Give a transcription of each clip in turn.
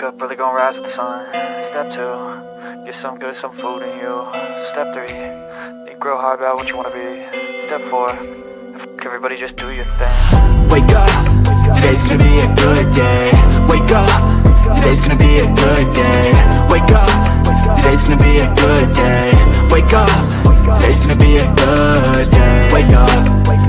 Wake up, really gonna rise with the sun. Step 2, get some good, some food in you. Step 3, think real hard about what you wanna be. Step 4, everybody just do your thing. Wake up, today's gonna be a good day. Wake up, today's gonna be a good day. Wake up, today's gonna be a good day. Wake up, today's gonna be a good day. Wake up,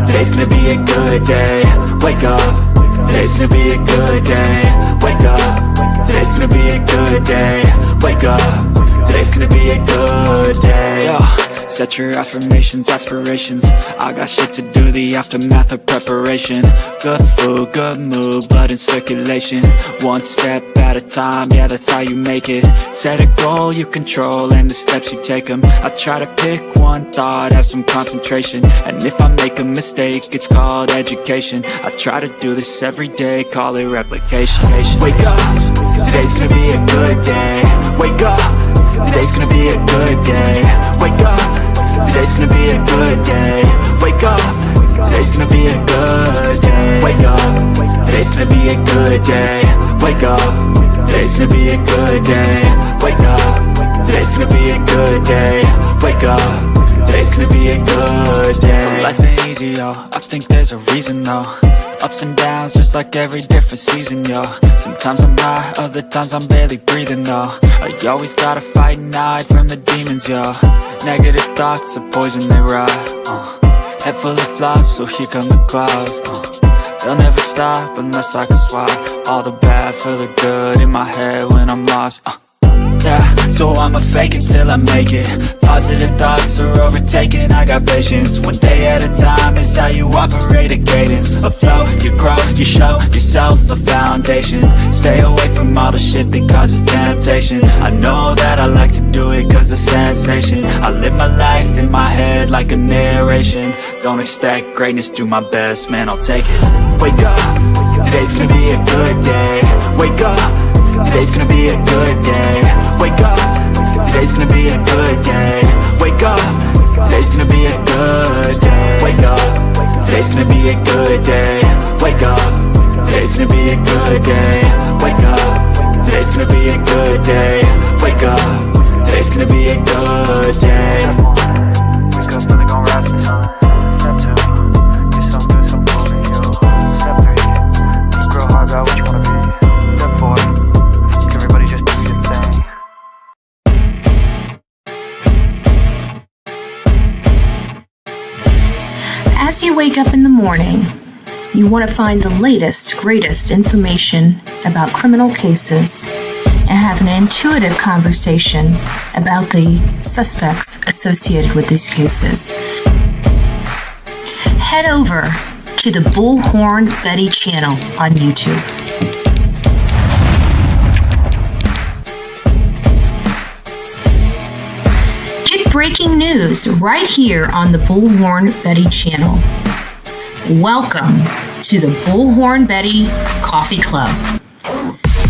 today's gonna be a good day. Wake up, today's gonna be a good day. Wake up, today's gonna be a good day. Wake up, today's gonna be a good day. Yo, set your affirmations, aspirations. I got shit to do, the aftermath of preparation. Good food, good mood, blood in circulation. One step at a time, yeah, that's how you make it. Set a goal you control and the steps you take them. I try to pick one thought, have some concentration. And if I make a mistake, it's called education. I try to do this every day, call it replication. Wake up, today's gonna be a good day. Wake up, today's gonna be a good day. Wake up, today's gonna be a good day. Wake up, today's gonna be a good day. Wake up, today's gonna be a good day. Wake up, today's gonna be a good day. Wake up, today's gonna be a good day. Wake up, today's gonna be a good day. So life ain't easy, yo, I think there's a reason though. Ups and downs, just like every different season, yo. Sometimes I'm high, other times I'm barely breathing, though. You always gotta fight and hide from the demons, yo. Negative thoughts are poison, they rot. Head full of flies, so here come the clouds. They'll never stop unless I can swap all the bad for the good in my head when I'm lost. Yeah, so I'ma fake it till I make it. Positive thoughts are overtaken, I got patience. One day at a time is how you operate a cadence. A flow, you grow, you show yourself a foundation. Stay away from all the shit that causes temptation. I know that I like to do it cause it's sensation. I live my life in my head like a narration. Don't expect greatness, do my best, man, I'll take it. Wake up, today's gonna be a good day. Wake up, today's gonna be a good day. Wake up, today's gonna be a good day. Wake up, today's gonna be a good day. Wake up, today's gonna be a good day. Wake up, today's gonna be a good day. Wake up, today's gonna be a good day. Wake up, today's gonna be a good day. Wake up, really gonna rise with the sun. Step 2, get some good, some food in you. Step 3, think real hard about what you wanna be. Step 4, everybody just do your thing. As you wake up in the morning, you want to find the latest, greatest information about criminal cases and have an intuitive conversation about the suspects associated with these cases. Head over to the Bullhorn Betty channel on YouTube. Breaking news right here on the Bullhorn Betty channel. Welcome to the Bullhorn Betty Coffee Club.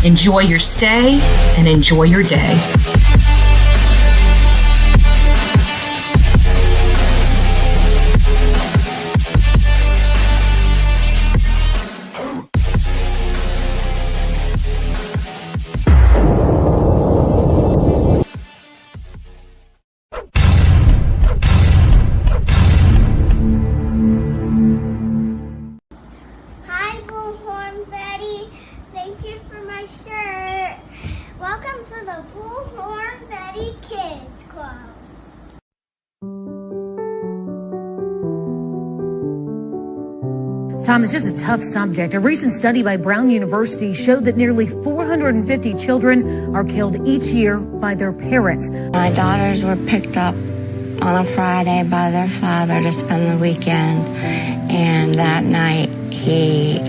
Enjoy your stay and enjoy your day. Tom, it's just a tough subject. A recent study by Brown University showed that nearly 450 children are killed each year by their parents. My daughters were picked up on a Friday by their father to spend the weekend, and that night he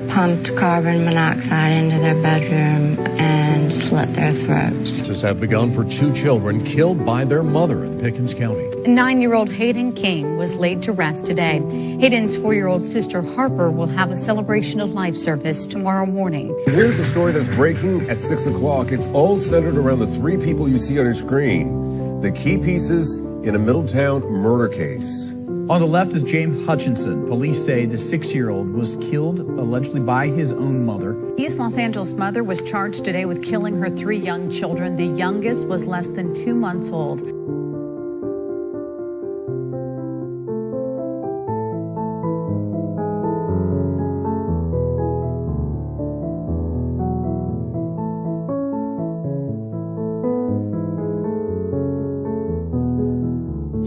pumped carbon monoxide into their bedroom and slit their throats. Justice have begun for 2 children killed by their mother in Pickens County. 9-year-old Hayden King was laid to rest today. Hayden's 4-year-old sister Harper will have a celebration of life service tomorrow morning. Here's a story that's breaking at 6 o'clock. It's all centered around the 3 people you see on your screen. The key pieces in a Middletown murder case. On the left is James Hutchinson. Police say the 6-year-old was killed allegedly by his own mother. East Los Angeles mother was charged today with killing her 3 young children. The youngest was less than 2 months old.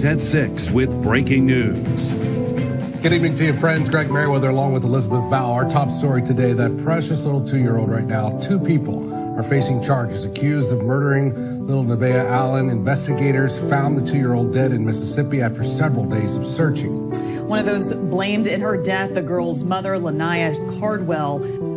At 6 with breaking news. Good evening to you, friends. Greg Merriweather along with Elizabeth Vow. Our top story today, that precious little 2-year-old right now. 2 people are facing charges accused of murdering little Nove Allen. Investigators found the 2-year-old dead in Mississippi after several days of searching. One of those blamed in her death, the girl's mother, Lanaya Cardwell.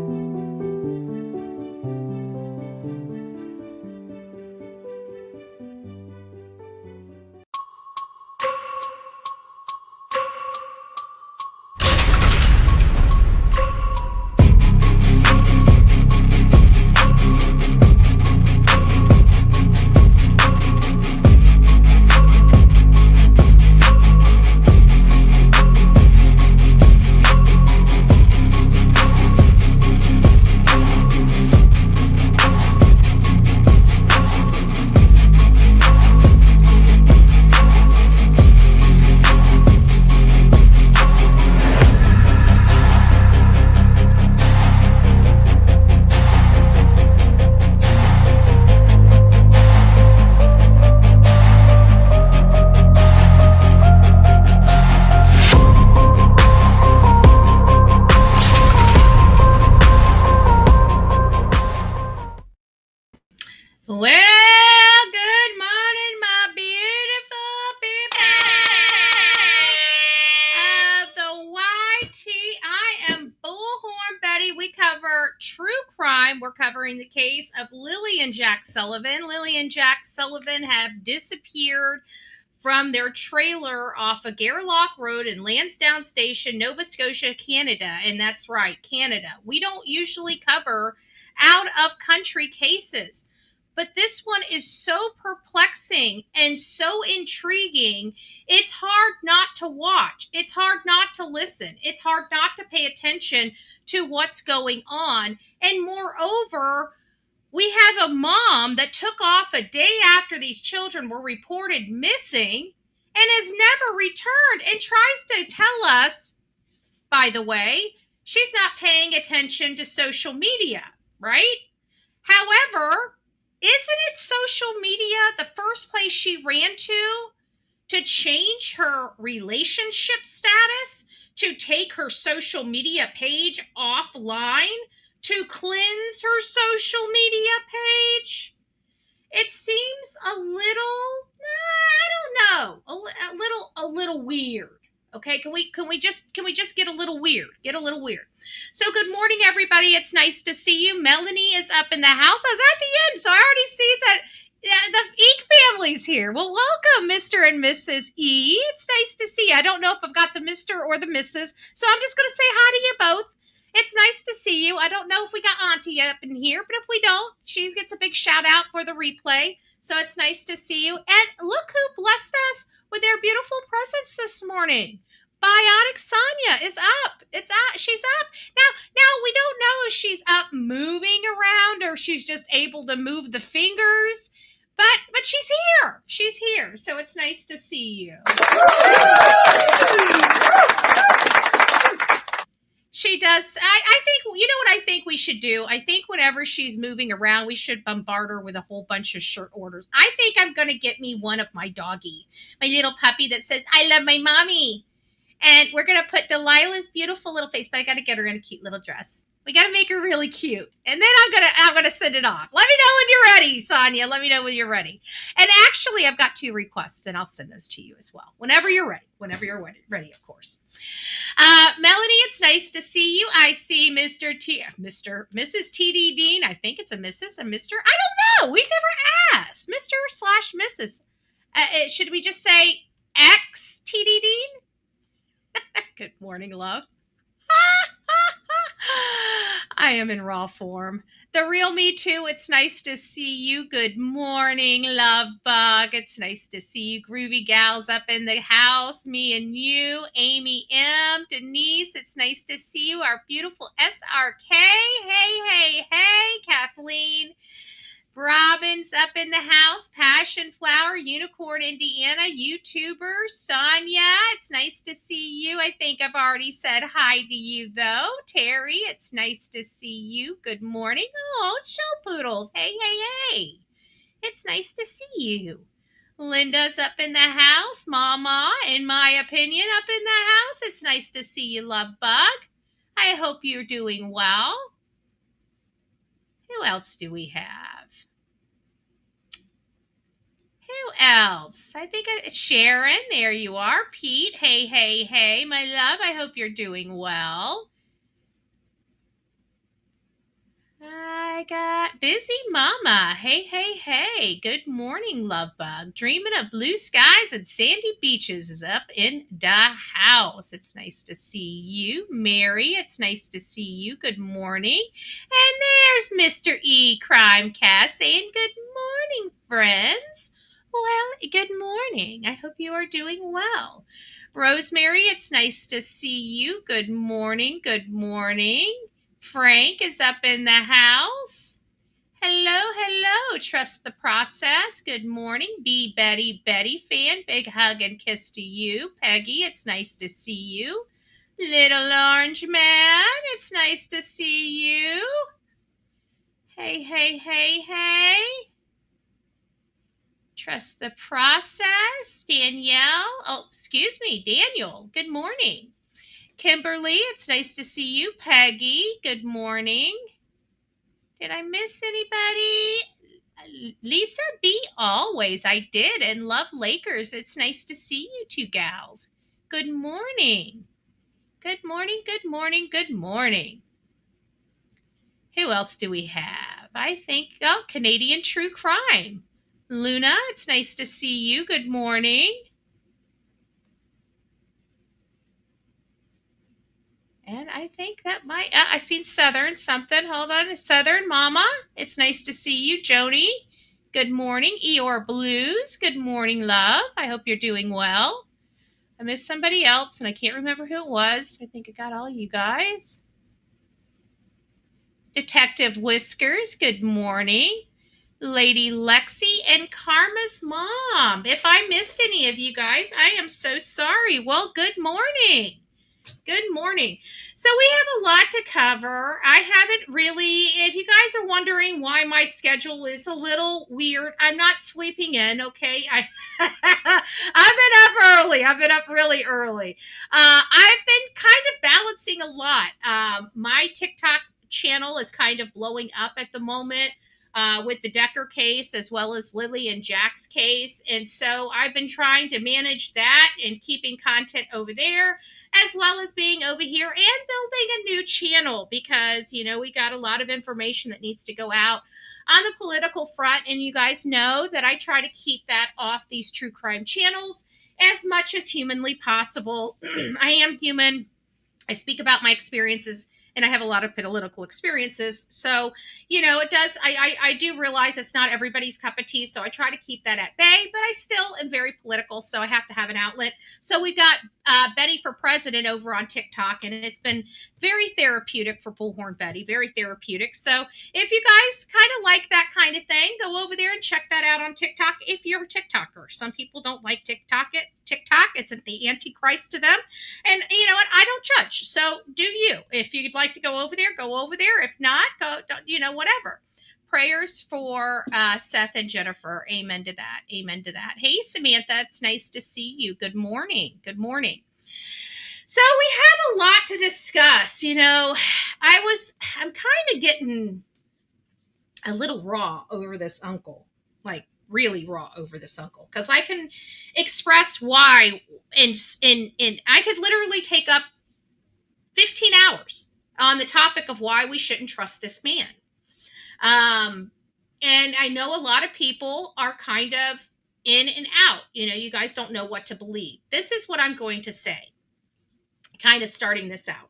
We're covering the case of Lilly and Jack Sullivan. Lilly and Jack Sullivan have disappeared from their trailer off of Gairloch Road in Lansdowne Station, Nova Scotia, Canada. And that's right, Canada. We don't usually cover out of country cases, but this one is so perplexing and so intriguing. It's hard not to watch. It's hard not to listen. It's hard not to pay attention to what's going on. And moreover, we have a mom that took off a day after these children were reported missing and has never returned and tries to tell us, by the way, she's not paying attention to social media, right? However, isn't it social media the first place she ran to change her relationship status, to take her social media page offline, to cleanse her social media page? It seems a little, I don't know, a little weird. Okay, can we just get a little weird? Get a little weird. So good morning, everybody. It's nice to see you. Melanie is up in the house. I was at the end, so I already see that the Eek family's here. Well, welcome, Mr. and Mrs. E. It's nice to see you. I don't know if I've got the Mr. or the Mrs., so I'm just going to say hi to you both. It's nice to see you. I don't know if we got Auntie up in here, but if we don't, she gets a big shout out for the replay. So it's nice to see you. And look who blessed us with their beautiful presence this morning. Biotic Sonia is up. She's up. Now we don't know if she's up moving around or she's just able to move the fingers, but she's here. She's here. So it's nice to see you. She does. I think, you know what I think we should do? I think whenever she's moving around, we should bombard her with a whole bunch of shirt orders. I think I'm going to get me one of my doggy, my little puppy that says, I love my mommy. And we're going to put Delilah's beautiful little face, but I got to get her in a cute little dress. We got to make her really cute. And then I'm going to send it off. Let me know when you're ready, Sonia. Let me know when you're ready. And actually, I've got 2 requests, and I'll send those to you as well. Whenever you're ready. Whenever you're ready, of course. Melanie, it's nice to see you. I see Mrs. TD Dean. I think it's a Mrs., a Mr. I don't know. We've never asked. Mr./Mrs. Should we just say X TD Dean? Good morning, love. I am in raw form. The real me too. It's nice to see you. Good morning, love bug. It's nice to see you, groovy gals up in the house. Me and you, Amy M, Denise. It's nice to see you. Our beautiful SRK. Hey, Kathleen. Robin's up in the house. Passion Flower, Unicorn, Indiana, YouTuber, Sonia. It's nice to see you. I think I've already said hi to you, though. Terry, it's nice to see you. Good morning. Oh, show poodles. Hey. It's nice to see you. Linda's up in the house. Mama, in my opinion, up in the house. It's nice to see you, love bug. I hope you're doing well. Who else do we have? Who else? I think it's Sharon. There you are. Pete. Hey, my love. I hope you're doing well. I got Busy Mama. Hey. Good morning, love bug. Dreaming of blue skies and sandy beaches is up in the house. It's nice to see you. Mary, it's nice to see you. Good morning. And there's Mr. E Crimecast saying good morning, friends. Well, good morning. I hope you are doing well. Rosemary, it's nice to see you. Good morning. Frank is up in the house. Hello. Trust the process. Good morning. Betty fan. Big hug and kiss to you. Peggy, it's nice to see you. Little Orange Man, it's nice to see you. Hey. Trust the process. Danielle. Daniel. Good morning. Kimberly, it's nice to see you. Peggy, good morning. Did I miss anybody? Lisa B, always. I did. And love Lakers. It's nice to see you two gals. Good morning. Good morning. Who else do we have? I think, Canadian True Crime. Luna, it's nice to see you. Good morning. And I think that might, I seen Southern something. Hold on. Southern Mama, it's nice to see you. Joni, good morning. Eeyore Blues, good morning, love. I hope you're doing well. I missed somebody else, and I can't remember who it was. I think I got all you guys. Detective Whiskers, good morning. Lady Lexi and Karma's mom. If I missed any of you guys, I am so sorry. Well, good morning. So we have a lot to cover. I haven't really, if you guys are wondering why my schedule is a little weird, I'm not sleeping in, okay? I've been up really early. I've been kind of balancing a lot. My TikTok channel is kind of blowing up at the moment. With the Decker case as well as Lilly and Jack's case. And so I've been trying to manage that and keeping content over there as well as being over here and building a new channel because, we got a lot of information that needs to go out on the political front. And you guys know that I try to keep that off these true crime channels as much as humanly possible. I am human. I speak about my experiences and I have a lot of political experiences. So, it does, I do realize it's not everybody's cup of tea. So I try to keep that at bay, but I still am very political. So I have to have an outlet. So we got Betty for President over on TikTok, and it's been very therapeutic for Bullhorn Betty, very therapeutic. So if you guys kind of like that kind of thing, go over there and check that out on TikTok if you're a TikToker. Some people don't like TikTok. It's the Antichrist to them. And you know what? I don't judge. So do you. If you'd like to go over there, go over there. If not, go, whatever. Prayers for Seth and Jennifer. Amen to that. Hey, Samantha, it's nice to see you. Good morning. So we have a lot to discuss. I'm kind of getting a little raw over this uncle, like really raw over this uncle, because I can express why in I could literally take up 15 hours on the topic of why we shouldn't trust this man. And I know a lot of people are kind of in and out. You guys don't know what to believe. This is what I'm going to say, kind of starting this out.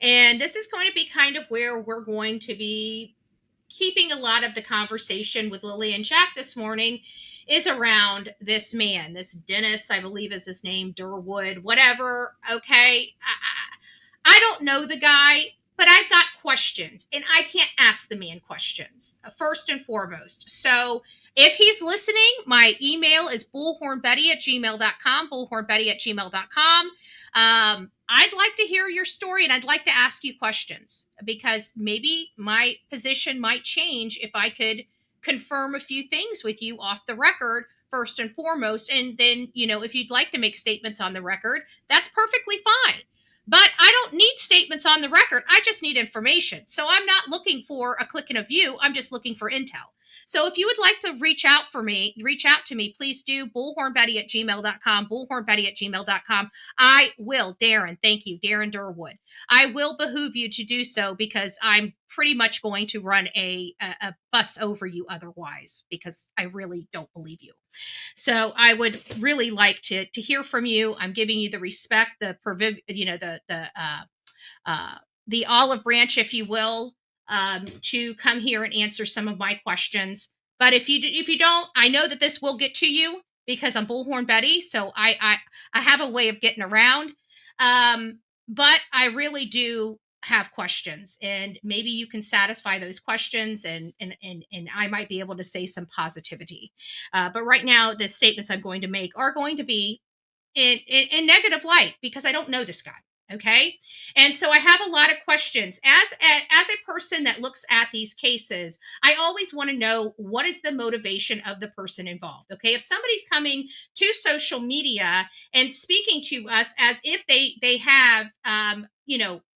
And this is going to be kind of where we're going to be keeping a lot of the conversation with Lilly and Jack this morning is around this man, this Dennis, I believe is his name, Derwood, whatever. Okay. I don't know the guy, but I've got questions and I can't ask the man questions first and foremost. So if he's listening, my email is bullhornbetty@gmail.com, bullhornbetty@gmail.com. I'd like to hear your story and I'd like to ask you questions because maybe my position might change if I could confirm a few things with you off the record first and foremost. And then, if you'd like to make statements on the record, that's perfectly fine. But I don't need statements on the record. I just need information. So I'm not looking for a click and a view. I'm just looking for intel. So if you would like to reach out to me, please do. bullhornbetty@gmail.com, bullhornbetty@gmail.com. I will, Darren, thank you, Darren Derwood. I will behoove you to do so because I'm pretty much going to run a bus over you otherwise because I really don't believe you. So I would really like to hear from you. I'm giving you the respect, the olive branch, if you will, to come here and answer some of my questions. But if you don't, I know that this will get to you because I'm Bullhorn Betty, so I have a way of getting around. But I really do have questions, and maybe you can satisfy those questions, and I might be able to say some positivity. But right now, the statements I'm going to make are going to be in negative light because I don't know this guy. Okay. And so I have a lot of questions as a person that looks at these cases. I always want to know what is the motivation of the person involved. Okay. If somebody's coming to social media and speaking to us as if they have,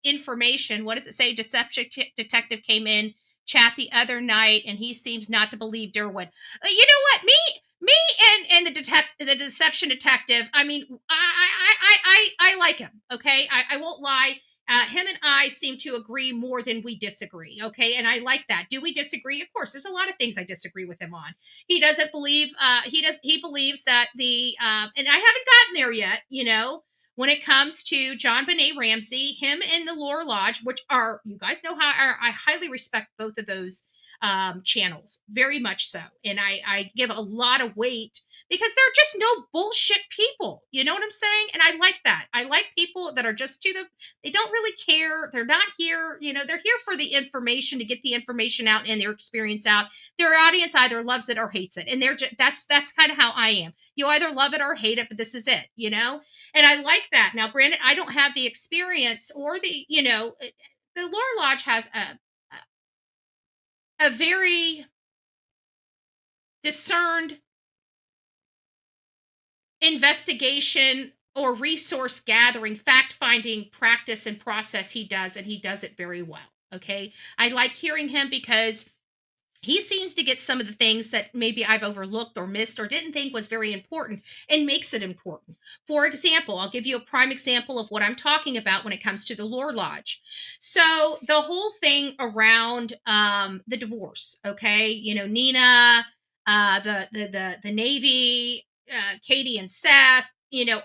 information, what does it say? Deceptive detective came in chat the other night and he seems not to believe Derwood. You know what? Me and the deception detective. I mean, I like him. Okay, I won't lie. Him and I seem to agree more than we disagree. Okay, and I like that. Do we disagree? Of course, there's a lot of things I disagree with him on. He doesn't believe. He believes that and I haven't gotten there yet. When it comes to John Benet Ramsey, him and the Lore Lodge, which are, you guys know how I highly respect both of those channels, very much so. And I give a lot of weight because they're just no bullshit people. You know what I'm saying? And I like that. I like people that are just they don't really care. They're not here. They're here for the information, to get the information out and their experience out. Their audience either loves it or hates it. And that's kind of how I am. You either love it or hate it, but this is it, And I like that. Now, granted, I don't have the experience or the Lore Lodge has a very discerned investigation or resource gathering, fact finding practice and process he does, and he does it very well. Okay. I like hearing him because he seems to get some of the things that maybe I've overlooked or missed or didn't think was very important and makes it important. For example, I'll give you a prime example of what I'm talking about when it comes to the Lore Lodge. So the whole thing around the divorce, okay? Nina, the Navy, Katie and Seth,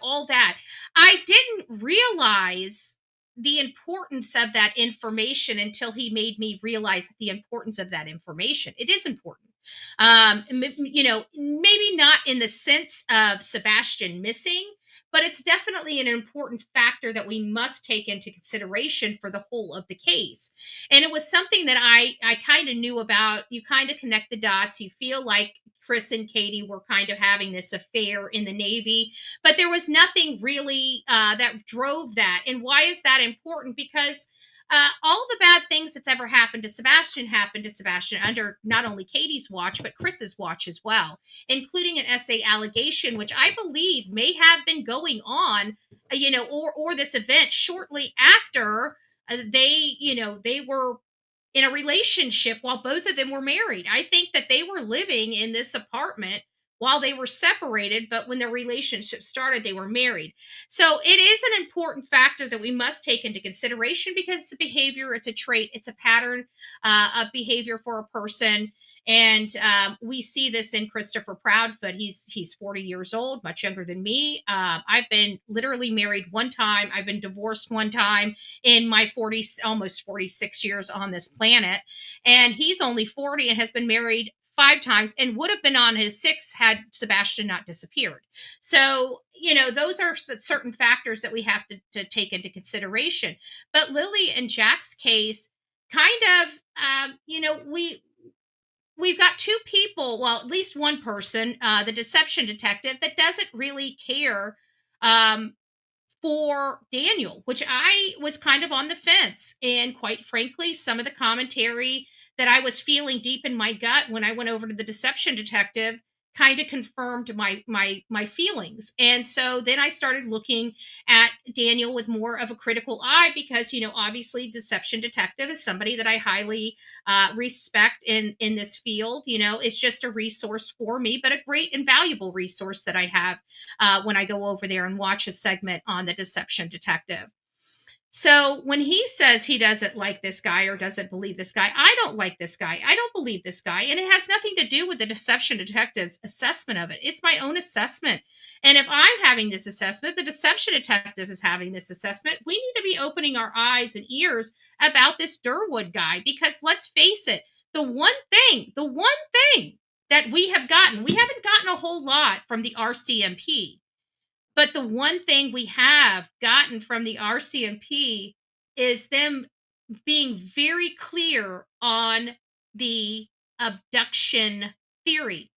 all that. I didn't realize the importance of that information until he made me realize the importance of that information. It is important. Maybe not in the sense of Sebastian missing, but it's definitely an important factor that we must take into consideration for the whole of the case. And it was something that I kind of knew about. You kind of connect the dots. You feel like Chris and Katie were kind of having this affair in the Navy, but there was nothing really that drove that. And why is that important? Because all the bad things that's ever happened to Sebastian under not only Katie's watch, but Chris's watch as well, including an SA allegation, which I believe may have been going on, or this event shortly after they were in a relationship while both of them were married. I think that they were living in this apartment while they were separated, but when their relationship started, they were married. So it is an important factor that we must take into consideration because it's a behavior, it's a trait, it's a pattern of behavior for a person. And we see this in Christopher Proudfoot. He's 40 years old, much younger than me. I've been literally married one time. I've been divorced one time in my almost 46 years on this planet. And he's only 40 and has been married 5 times and would have been on his 6th had Sebastian not disappeared. So, those are certain factors that we have to take into consideration. But Lilly and Jack's case kind of, we've got 2 people, well, at least one person, the deception detective, that doesn't really care for Daniel, which I was kind of on the fence. And quite frankly, some of the commentary that I was feeling deep in my gut when I went over to the deception detective kind of confirmed my feelings. And so then I started looking at Daniel with more of a critical eye because, obviously deception detective is somebody that I highly respect in this field. It's just a resource for me, but a great and valuable resource that I have when I go over there and watch a segment on the deception detective. So when he says he doesn't like this guy or doesn't believe this guy, I don't like this guy. I don't believe this guy. And it has nothing to do with the deception detective's assessment of it. It's my own assessment. And if I'm having this assessment, the deception detective is having this assessment. We need to be opening our eyes and ears about this Derwood guy, because let's face it, the one thing that we haven't gotten a whole lot from the RCMP. But the one thing we have gotten from the RCMP is them being very clear on the abduction theory.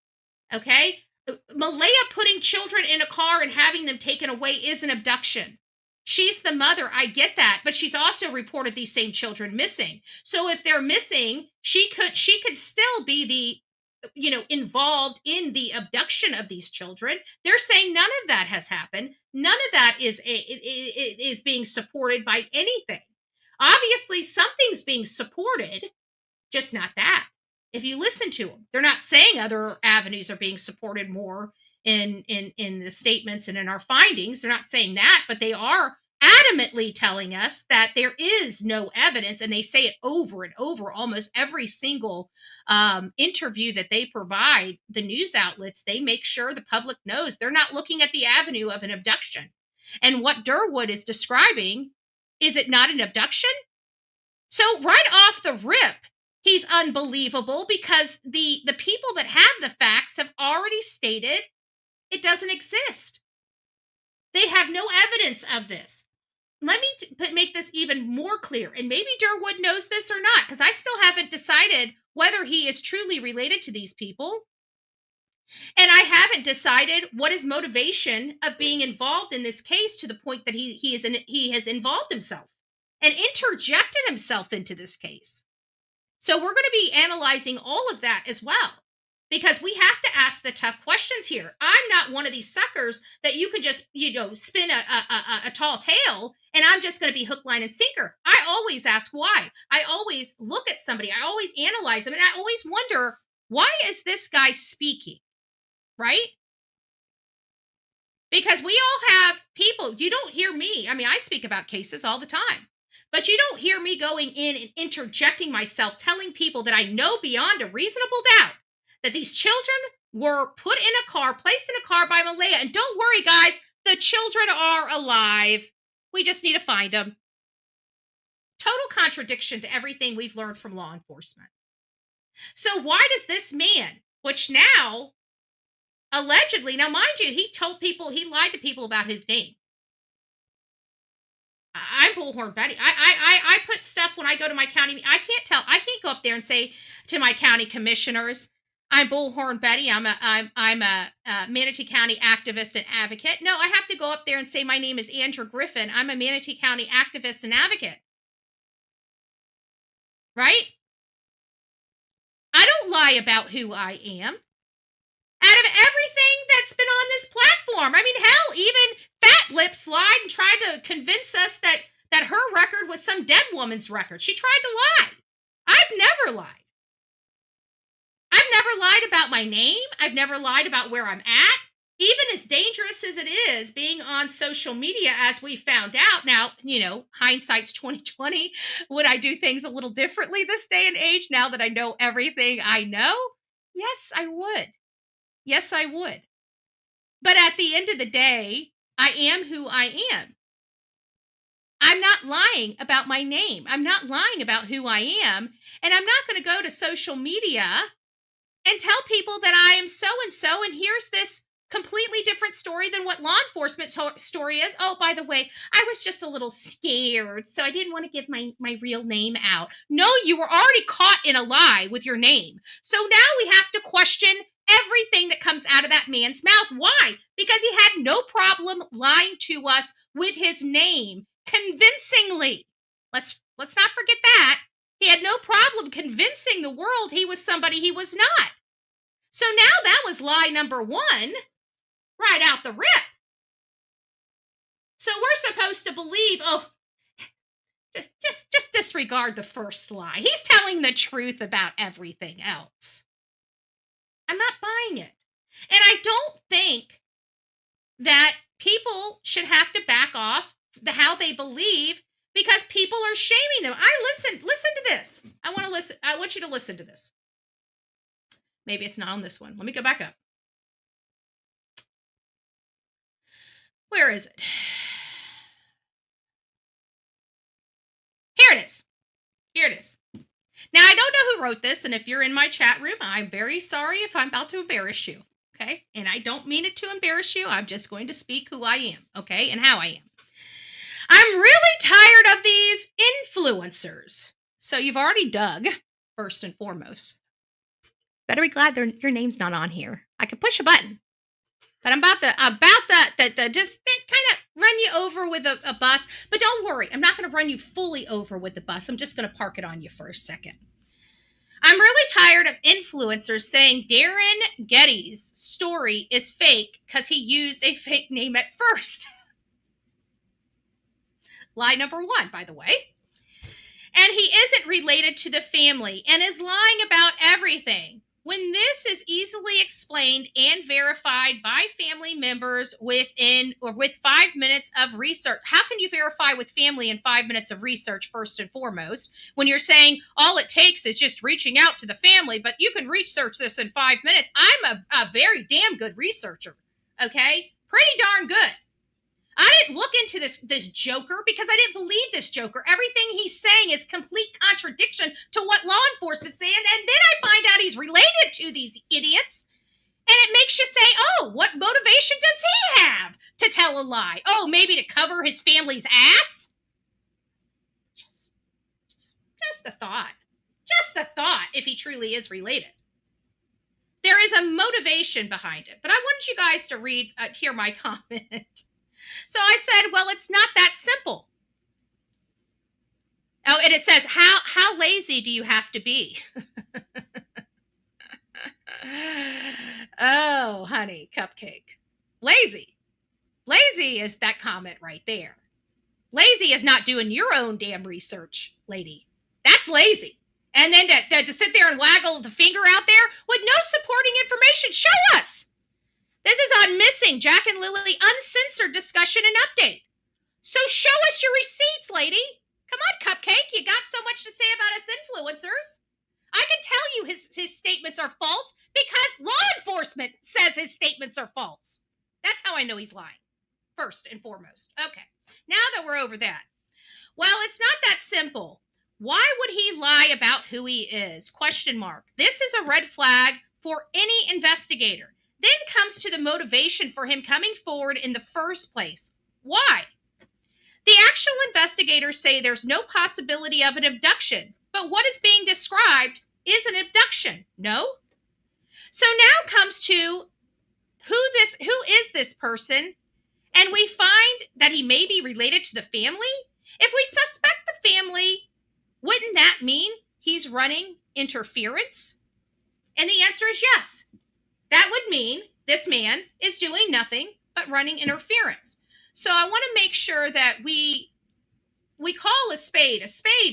Okay? Malehya putting children in a car and having them taken away is an abduction. She's the mother. I get that. But she's also reported these same children missing. So if they're missing, she could still be the involved in the abduction of these children. They're saying none of that has happened. None of that is being supported by anything. Obviously, something's being supported, just not that. If you listen to them, they're not saying other avenues are being supported more in the statements and in our findings. They're not saying that, but they are adamantly telling us that there is no evidence, and they say it over and over. Almost every single interview that they provide, the news outlets, they make sure the public knows they're not looking at the avenue of an abduction. And what Derwood is describing, is it not an abduction? So right off the rip, he's unbelievable, because the people that have the facts have already stated it doesn't exist. They have no evidence of this. Let me make this even more clear, and maybe Derwood knows this or not, because I still haven't decided whether he is truly related to these people. And I haven't decided what his motivation of being involved in this case, to the point that he has involved himself and interjected himself into this case. So we're going to be analyzing all of that as well, because we have to ask the tough questions here. I'm not one of these suckers that you can just, spin a tall tale and I'm just going to be hook, line, and sinker. I always ask why. I always look at somebody. I always analyze them. And I always wonder, why is this guy speaking? Right? Because we all have people. You don't hear me. I mean, I speak about cases all the time. But you don't hear me going in and interjecting myself, telling people that I know beyond a reasonable doubt that these children were put in a car, placed in a car by Malehya. And don't worry, guys, the children are alive. We just need to find them. Total contradiction to everything we've learned from law enforcement. So why does this man, which now, allegedly, now mind you, he lied to people about his name. I'm Bullhorn Betty. I put stuff when I go to my county. I can't go up there and say to my county commissioners, I'm Bullhorn Betty. I'm a Manatee County activist and advocate. No, I have to go up there and say my name is Andrew Griffin. I'm a Manatee County activist and advocate. Right? I don't lie about who I am. Out of everything that's been on this platform. I mean, hell, even Fat Lips lied and tried to convince us that her record was some dead woman's record. She tried to lie. I've never lied. I've never lied lied about my name. I've never lied about where I'm at. Even as dangerous as it is being on social media, as we found out now, hindsight's 2020. Would I do things a little differently this day and age now that I know everything I know? Yes, I would. Yes, I would. But at the end of the day, I am who I am. I'm not lying about my name. I'm not lying about who I am. And I'm not going to go to social media and tell people that I am so-and-so, and here's this completely different story than what law enforcement story is. Oh, by the way, I was just a little scared, so I didn't want to give my real name out. No, you were already caught in a lie with your name. So now we have to question everything that comes out of that man's mouth. Why? Because he had no problem lying to us with his name convincingly. Let's not forget that. He had no problem convincing the world he was somebody he was not. So now that was lie number one, right out the rip. So we're supposed to believe, just disregard the first lie. He's telling the truth about everything else. I'm not buying it. And I don't think that people should have to back off how they believe because people are shaming them. Listen to this. I want you to listen to this. Maybe it's not on this one. Let me go back up. Where is it? Here it is. Here it is. Now, I don't know who wrote this, and if you're in my chat room, I'm very sorry if I'm about to embarrass you, okay? And I don't mean it to embarrass you. I'm just going to speak who I am, okay, and how I am. I'm really tired of these influencers. So you've already dug, first and foremost. Better be glad your name's not on here. I can push a button. But I'm about to just kind of run you over with a bus. But don't worry, I'm not going to run you fully over with the bus. I'm just going to park it on you for a second. I'm really tired of influencers saying Darren Getty's story is fake because he used a fake name at first. Lie number one, by the way. And he isn't related to the family and is lying about everything. When this is easily explained and verified by family members with 5 minutes of research. How can you verify with family in 5 minutes of research, first and foremost, when you're saying all it takes is just reaching out to the family, but you can research this in 5 minutes? I'm a very damn good researcher, okay? Pretty darn good. I didn't look into this joker because I didn't believe this joker. Everything he's saying is complete contradiction to what law enforcement's saying. And then I find out he's related to these idiots. And it makes you say, oh, what motivation does he have to tell a lie? Oh, maybe to cover his family's ass? Just a thought. Just a thought if he truly is related. There is a motivation behind it. But I wanted you guys to hear my comment. So I said, well, it's not that simple. Oh, and it says, how lazy do you have to be? Oh, honey, cupcake. Lazy. Lazy is that comment right there. Lazy is not doing your own damn research, lady. That's lazy. And then to sit there and waggle the finger out there with no supporting information. Show us. This is on Missing Jack and Lily Uncensored Discussion and Update. So show us your receipts, lady. Come on, Cupcake. You got so much to say about us influencers. I can tell you his statements are false because law enforcement says his statements are false. That's how I know he's lying, first and foremost. Okay, now that we're over that. Well, it's not that simple. Why would he lie about who he is? Question mark. This is a red flag for any investigator. Then comes to the motivation for him coming forward in the first place. Why? The actual investigators say there's no possibility of an abduction, but what is being described is an abduction, no? So now comes to who is this person, and we find that he may be related to the family. If we suspect the family, wouldn't that mean he's running interference? And the answer is yes. That would mean this man is doing nothing but running interference. So I want to make sure that we call a spade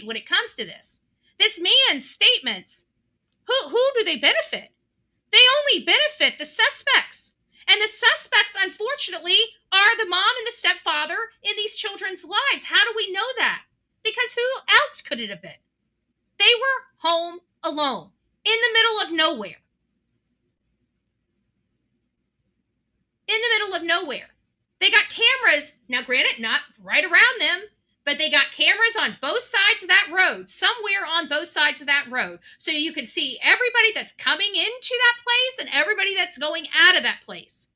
when it comes to this. This man's statements, who do they benefit? They only benefit the suspects. And the suspects, unfortunately, are the mom and the stepfather in these children's lives. How do we know that? Because who else could it have been? They were home alone, in the middle of nowhere. In the middle of nowhere. They got cameras, now granted, not right around them, but they got cameras on both sides of that road, somewhere on both sides of that road. So you can see everybody that's coming into that place and everybody that's going out of that place.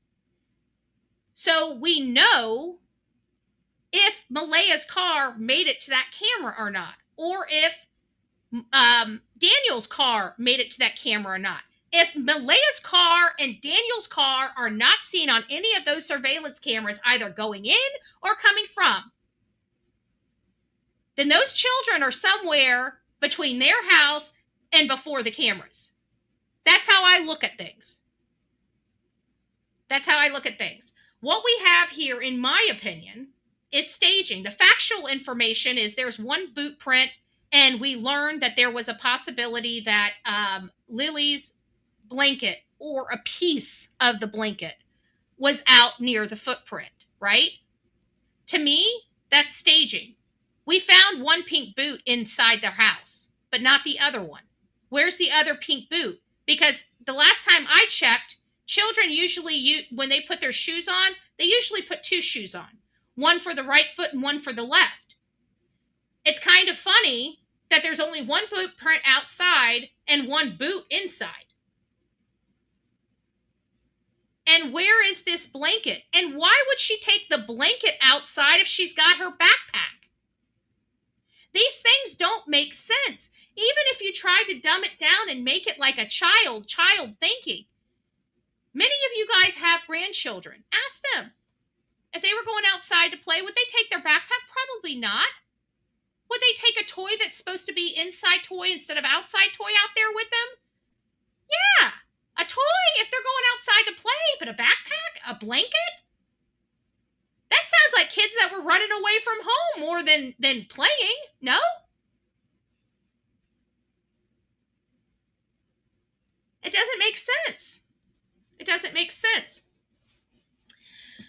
So we know if Malehya's car made it to that camera or not, or if Daniel's car made it to that camera or not. If Malehya's car and Daniel's car are not seen on any of those surveillance cameras, either going in or coming from, then those children are somewhere between their house and before the cameras. That's how I look at things. That's how I look at things. What we have here, in my opinion, is staging. The factual information is there's one boot print, and we learned that there was a possibility that Lily's blanket or a piece of the blanket was out near the footprint, right? To me, that's staging. We found one pink boot inside their house, but not the other one. Where's the other pink boot? Because the last time I checked, children usually, when they put their shoes on, they usually put two shoes on. One for the right foot and one for the left. It's kind of funny that there's only one boot print outside and one boot inside. And where is this blanket? And why would she take the blanket outside if she's got her backpack? These things don't make sense. Even if you try to dumb it down and make it like a child thinking. Many of you guys have grandchildren. Ask them. If they were going outside to play, would they take their backpack? Probably not. Would they take a toy that's supposed to be inside toy instead of outside toy out there with them? Yeah, a toy if they're going outside to play, but a backpack, a blanket? That sounds like kids that were running away from home more than playing, no? It doesn't make sense. It doesn't make sense.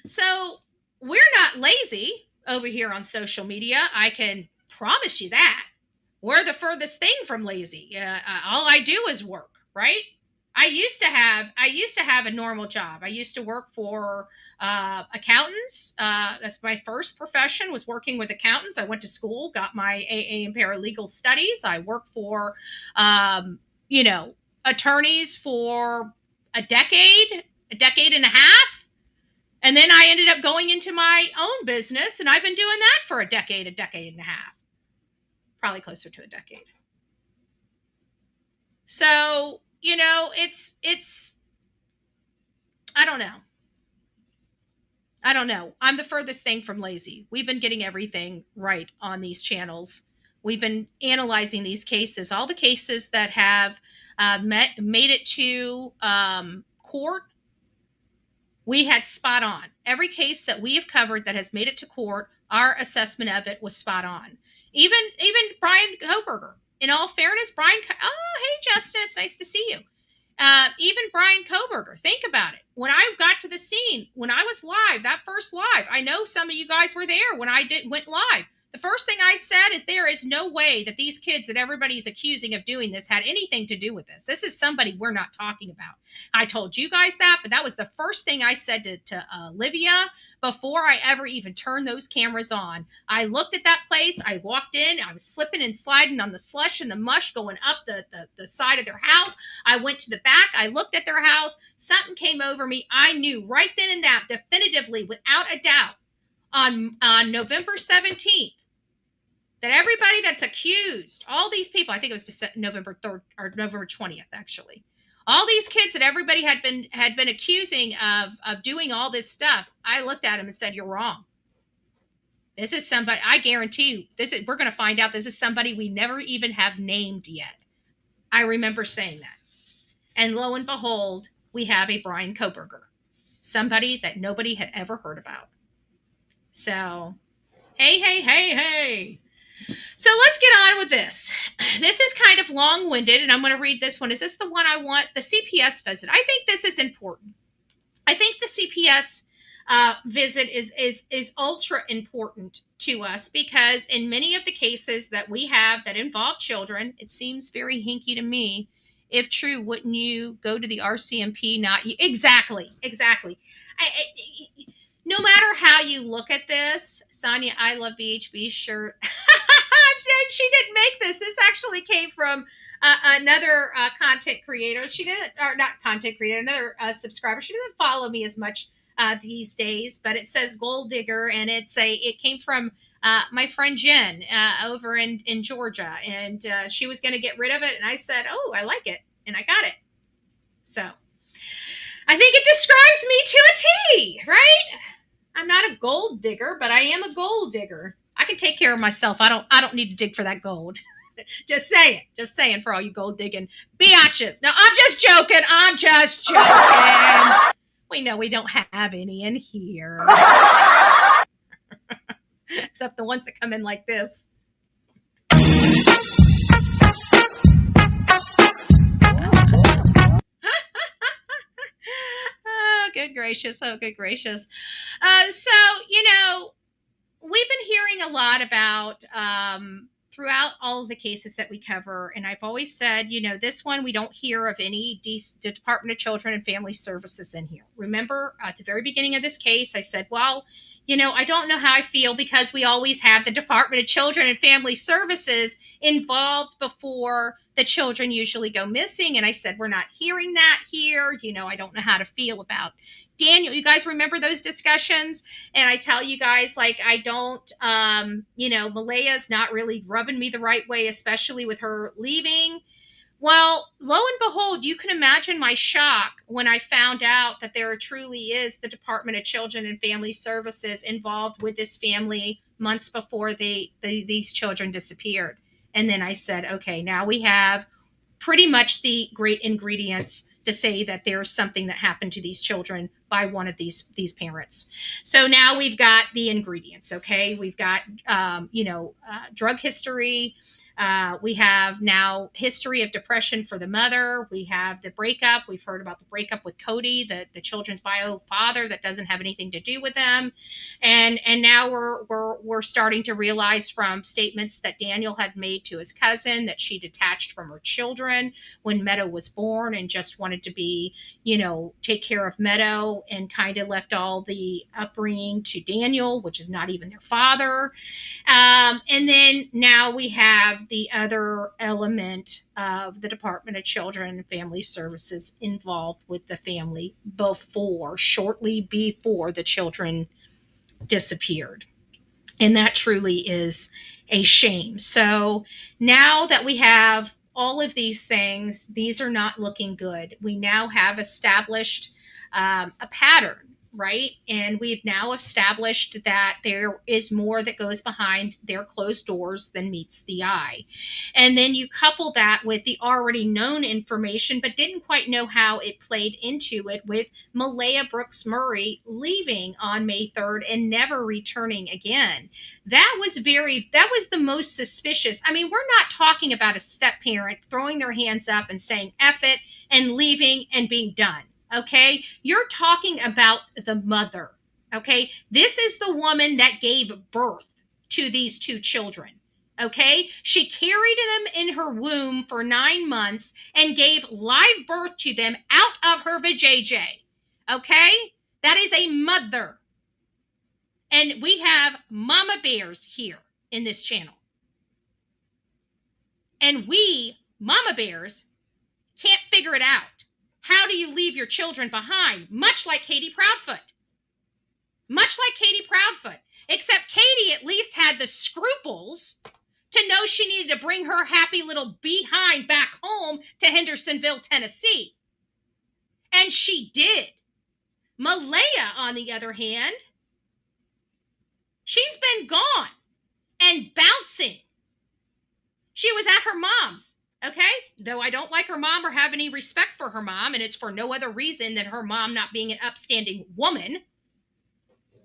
So we're not lazy over here on social media. I can promise you that. We're the furthest thing from lazy. All I do is work, right? I used to have a normal job. I used to work for accountants. That's my first profession, was working with accountants. I went to school, got my AA and paralegal studies. I worked for, attorneys for a decade and a half. And then I ended up going into my own business, and I've been doing that for a decade and a half. Probably closer to a decade. So, it's I don't know. I'm the furthest thing from lazy. We've been getting everything right on these channels. We've been analyzing these cases, all the cases that have made it to court. We had spot on. Every case that we have covered that has made it to court, our assessment of it was spot on. Even Brian Koberger. In all fairness, Brian, hey, Justin, it's nice to see you. Even Brian Koberger, think about it. When I got to the scene, when I was live, that first live, I know some of you guys were there when I went live. The first thing I said is there is no way that these kids that everybody's accusing of doing this had anything to do with this. This is somebody we're not talking about. I told you guys that, but that was the first thing I said to Olivia before I ever even turned those cameras on. I looked at that place. I walked in. I was slipping and sliding on the slush and the mush going up the side of their house. I went to the back. I looked at their house. Something came over me. I knew right then and that, definitively, without a doubt, on November 17th, that everybody that's accused, all these people, I think it was November 3rd or November 20th, actually. All these kids that everybody had been accusing of doing all this stuff, I looked at them and said, you're wrong. This is somebody, I guarantee you, we're going to find out this is somebody we never even have named yet. I remember saying that. And lo and behold, we have a Brian Koberger, somebody that nobody had ever heard about. So, hey. So let's get on with this. This is kind of long-winded, and I'm going to read this one. Is this the one I want? The CPS visit. I think this is important. I think the CPS visit is ultra important to us because in many of the cases that we have that involve children, it seems very hinky to me. If true, wouldn't you go to the RCMP? Not you. Exactly. No matter how you look at this, Sonia, I love BHB shirt. She didn't make this. This actually came from another content creator. She didn't, or not content creator, another subscriber. She doesn't follow me as much these days, but it says Gold Digger, and it came from my friend Jen over in Georgia, and she was going to get rid of it, and I said, "Oh, I like it," and I got it. So I think it describes me to a T, right? I'm not a gold digger, but I am a gold digger. I can take care of myself. I don't need to dig for that gold. Just saying for all you gold digging biatches. No, I'm just joking. We know we don't have any in here. Except the ones that come in like this. Oh, good gracious. So, we've been hearing a lot about throughout all of the cases that we cover. And I've always said, this one, we don't hear of any Department of Children and Family Services in here. Remember, at the very beginning of this case, I said, well, I don't know how I feel because we always have the Department of Children and Family Services involved before the children usually go missing. And I said, we're not hearing that here. I don't know how to feel about Daniel. You guys remember those discussions? And I tell you guys, I don't, Malehya's not really rubbing me the right way, especially with her leaving. Well, lo and behold, you can imagine my shock when I found out that there truly is the Department of Children and Family Services involved with this family months before these children disappeared. And then I said, okay, now we have pretty much the great ingredients to say that there's something that happened to these children by one of these parents. So now we've got the ingredients, okay? We've got, drug history. We have now history of depression for the mother. We have the breakup. We've heard about the breakup with Cody, the children's bio father that doesn't have anything to do with them. And now we're starting to realize from statements that Daniel had made to his cousin that she detached from her children when Meadow was born and just wanted to be, take care of Meadow and kind of left all the upbringing to Daniel, which is not even their father. And then now we have the other element of the Department of Children and Family Services involved with the family shortly before the children disappeared. And that truly is a shame. So now that we have all of these things, these are not looking good. We now have established a pattern, right? And we've now established that there is more that goes behind their closed doors than meets the eye. And then you couple that with the already known information, but didn't quite know how it played into it with Malehya Brooks-Murray leaving on May 3rd and never returning again. That was the most suspicious. I mean, we're not talking about a step parent throwing their hands up and saying, F it, and leaving and being done. Okay, you're talking about the mother. Okay, this is the woman that gave birth to these two children. Okay, she carried them in her womb for 9 months and gave live birth to them out of her vajayjay. Okay, that is a mother. And we have mama bears here in this channel. And we, mama bears, can't figure it out. How do you leave your children behind? Much like Katie Proudfoot. Except Katie at least had the scruples to know she needed to bring her happy little behind back home to Hendersonville, Tennessee. And she did. Malehya, on the other hand, she's been gone and bouncing. She was at her mom's. Okay, though I don't like her mom or have any respect for her mom, and it's for no other reason than her mom not being an upstanding woman.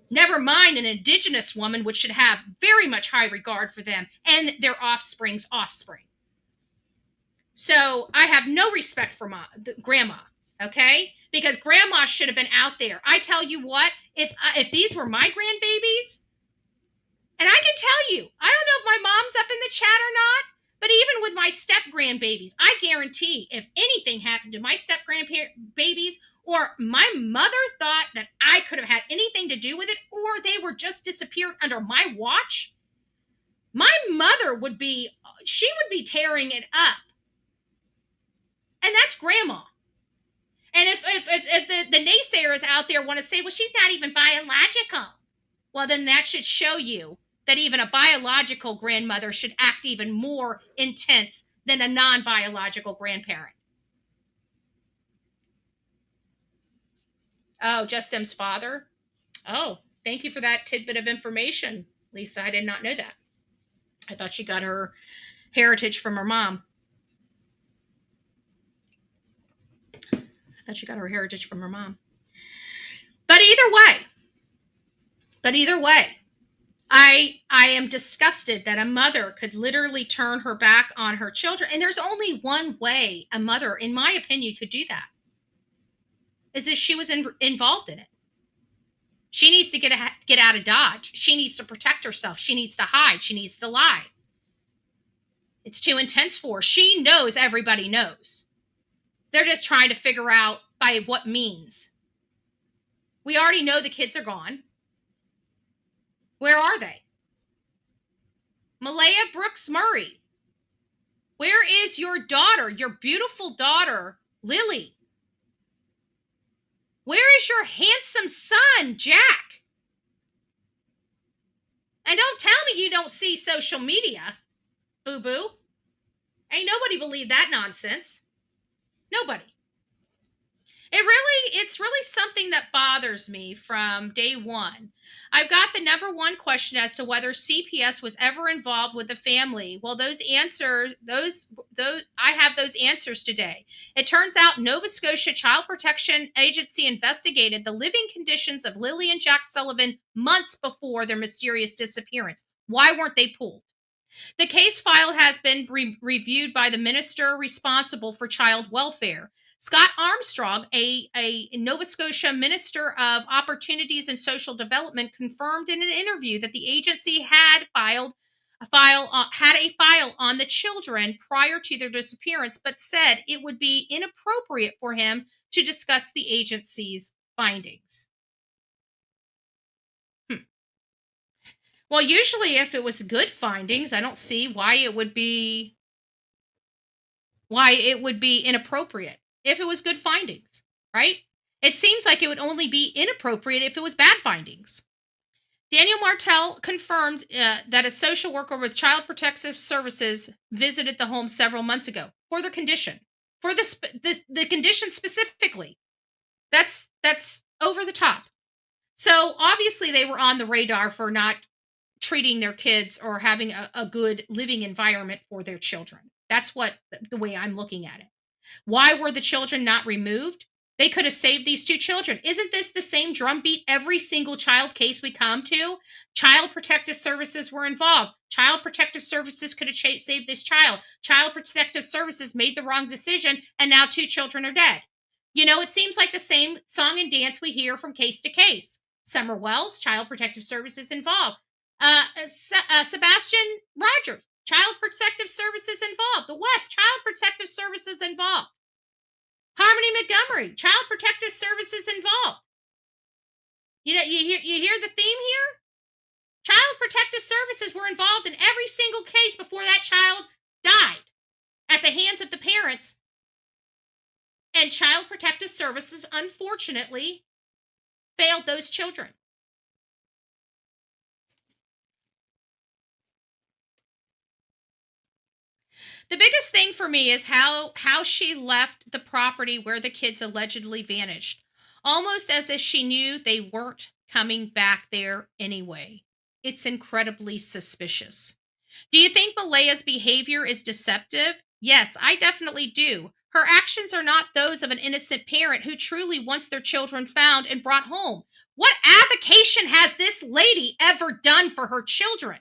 Never mind an indigenous woman, which should have very much high regard for them and their offspring's offspring. So I have no respect for grandma, okay? Because grandma should have been out there. I tell you what, if these were my grandbabies, and I can tell you, I don't know if my mom's up in the chat or not, but even with my step grandbabies, I guarantee if anything happened to my step grandbabies, or my mother thought that I could have had anything to do with it, or they were just disappeared under my watch, my mother would be tearing it up. And that's grandma. And if the naysayers out there want to say, well, she's not even biological, well, then that should show you that even a biological grandmother should act even more intense than a non-biological grandparent. Oh, Justin's father? Oh, thank you for that tidbit of information, Lisa. I did not know that. I thought she got her heritage from her mom. But either way, I am disgusted that a mother could literally turn her back on her children. And there's only one way a mother, in my opinion, could do that, is if she was involved in it. She needs to get out of Dodge. She needs to protect herself. She needs to hide. She needs to lie. It's too intense for her. She knows everybody knows. They're just trying to figure out by what means. We already know the kids are gone. Where are they? Malehya Brooks-Murray. Where is your daughter, your beautiful daughter, Lily? Where is your handsome son, Jack? And don't tell me you don't see social media, boo-boo. Ain't nobody believe that nonsense. Nobody. It's really something that bothers me from day one. I've got the number one question as to whether CPS was ever involved with the family. Well, I have those answers today. It turns out Nova Scotia Child Protection Agency investigated the living conditions of Lilly and Jack Sullivan months before their mysterious disappearance. Why weren't they pulled? The case file has been reviewed by the minister responsible for child welfare. Scott Armstrong, a Nova Scotia Minister of Opportunities and Social Development, confirmed in an interview that the agency had a file on the children prior to their disappearance, but said it would be inappropriate for him to discuss the agency's findings. Well, usually if it was good findings, I don't see why it would be inappropriate if it was good findings, right? It seems like it would only be inappropriate if it was bad findings. Daniel Martell confirmed that a social worker with Child Protective Services visited the home several months ago for the condition, for the condition specifically. That's over the top. So obviously they were on the radar for not treating their kids or having a good living environment for their children. That's what the way I'm looking at it. Why were the children not removed? They could have saved these two children. Isn't this the same drumbeat every single child case we come to? Child Protective Services were involved. Child Protective Services could have saved this child. Child Protective Services made the wrong decision, and now two children are dead. You know, it seems like the same song and dance we hear from case to case. Summer Wells, Child Protective Services involved. Sebastian Rogers, Child Protective Services involved. The West, Child Protective Services involved. Harmony Montgomery, Child Protective Services involved. You know, you hear the theme here? Child Protective Services were involved in every single case before that child died at the hands of the parents. And Child Protective Services, unfortunately, failed those children. The biggest thing for me is how she left the property where the kids allegedly vanished, almost as if she knew they weren't coming back there anyway. It's incredibly suspicious. Do you think Malehya's behavior is deceptive? Yes, I definitely do. Her actions are not those of an innocent parent who truly wants their children found and brought home. What avocation has this lady ever done for her children?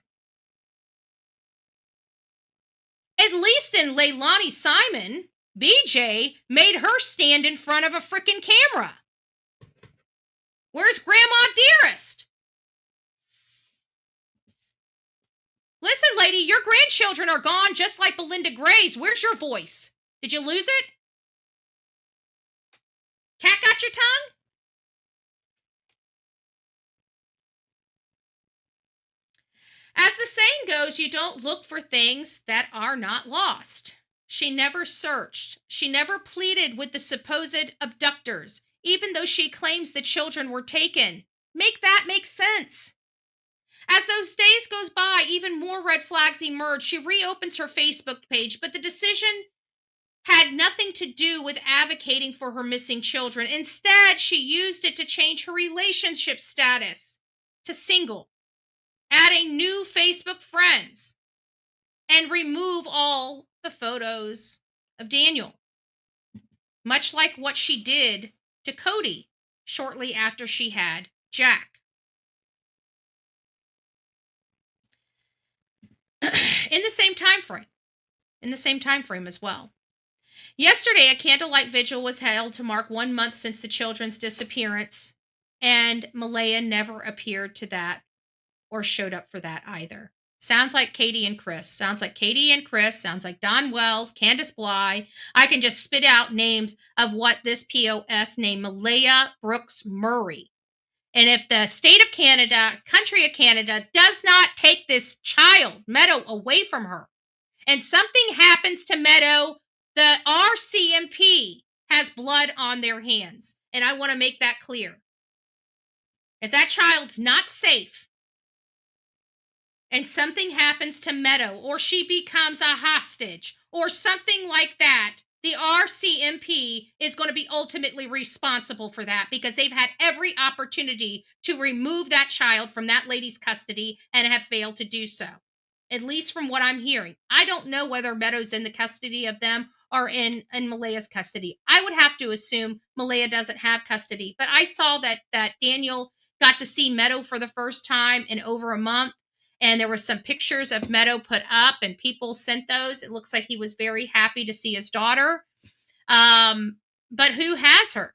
At least in Leilani Simon, BJ made her stand in front of a freaking camera. Where's Grandma Dearest? Listen, lady, your grandchildren are gone just like Belinda Gray's. Where's your voice? Did you lose it? Cat got your tongue? As the saying goes, you don't look for things that are not lost. She never searched. She never pleaded with the supposed abductors, even though she claims the children were taken. Make that make sense. As those days goes by, even more red flags emerge. She reopens her Facebook page, but the decision had nothing to do with advocating for her missing children. Instead, she used it to change her relationship status to single, adding new Facebook friends, and remove all the photos of Daniel, much like what she did to Cody shortly after she had Jack. In the same time frame as well. Yesterday, a candlelight vigil was held to mark 1 month since the children's disappearance, and Malehya never appeared to that or showed up for that either. Sounds like Katie and Chris. Sounds like Katie and Chris. Sounds like Don Wells, Candace Bly. I can just spit out names of what this POS named Malehya Brooks-Murray. And if the state of Canada, country of Canada, does not take this child, Meadow, away from her, and something happens to Meadow, the RCMP has blood on their hands. And I want to make that clear. If that child's not safe, and something happens to Meadow, or she becomes a hostage, or something like that, the RCMP is going to be ultimately responsible for that because they've had every opportunity to remove that child from that lady's custody and have failed to do so, at least from what I'm hearing. I don't know whether Meadow's in the custody of them or in Malehya's custody. I would have to assume Malehya doesn't have custody, but I saw that Daniel got to see Meadow for the first time in over a month. And there were some pictures of Meadow put up and people sent those. It looks like he was very happy to see his daughter. But who has her,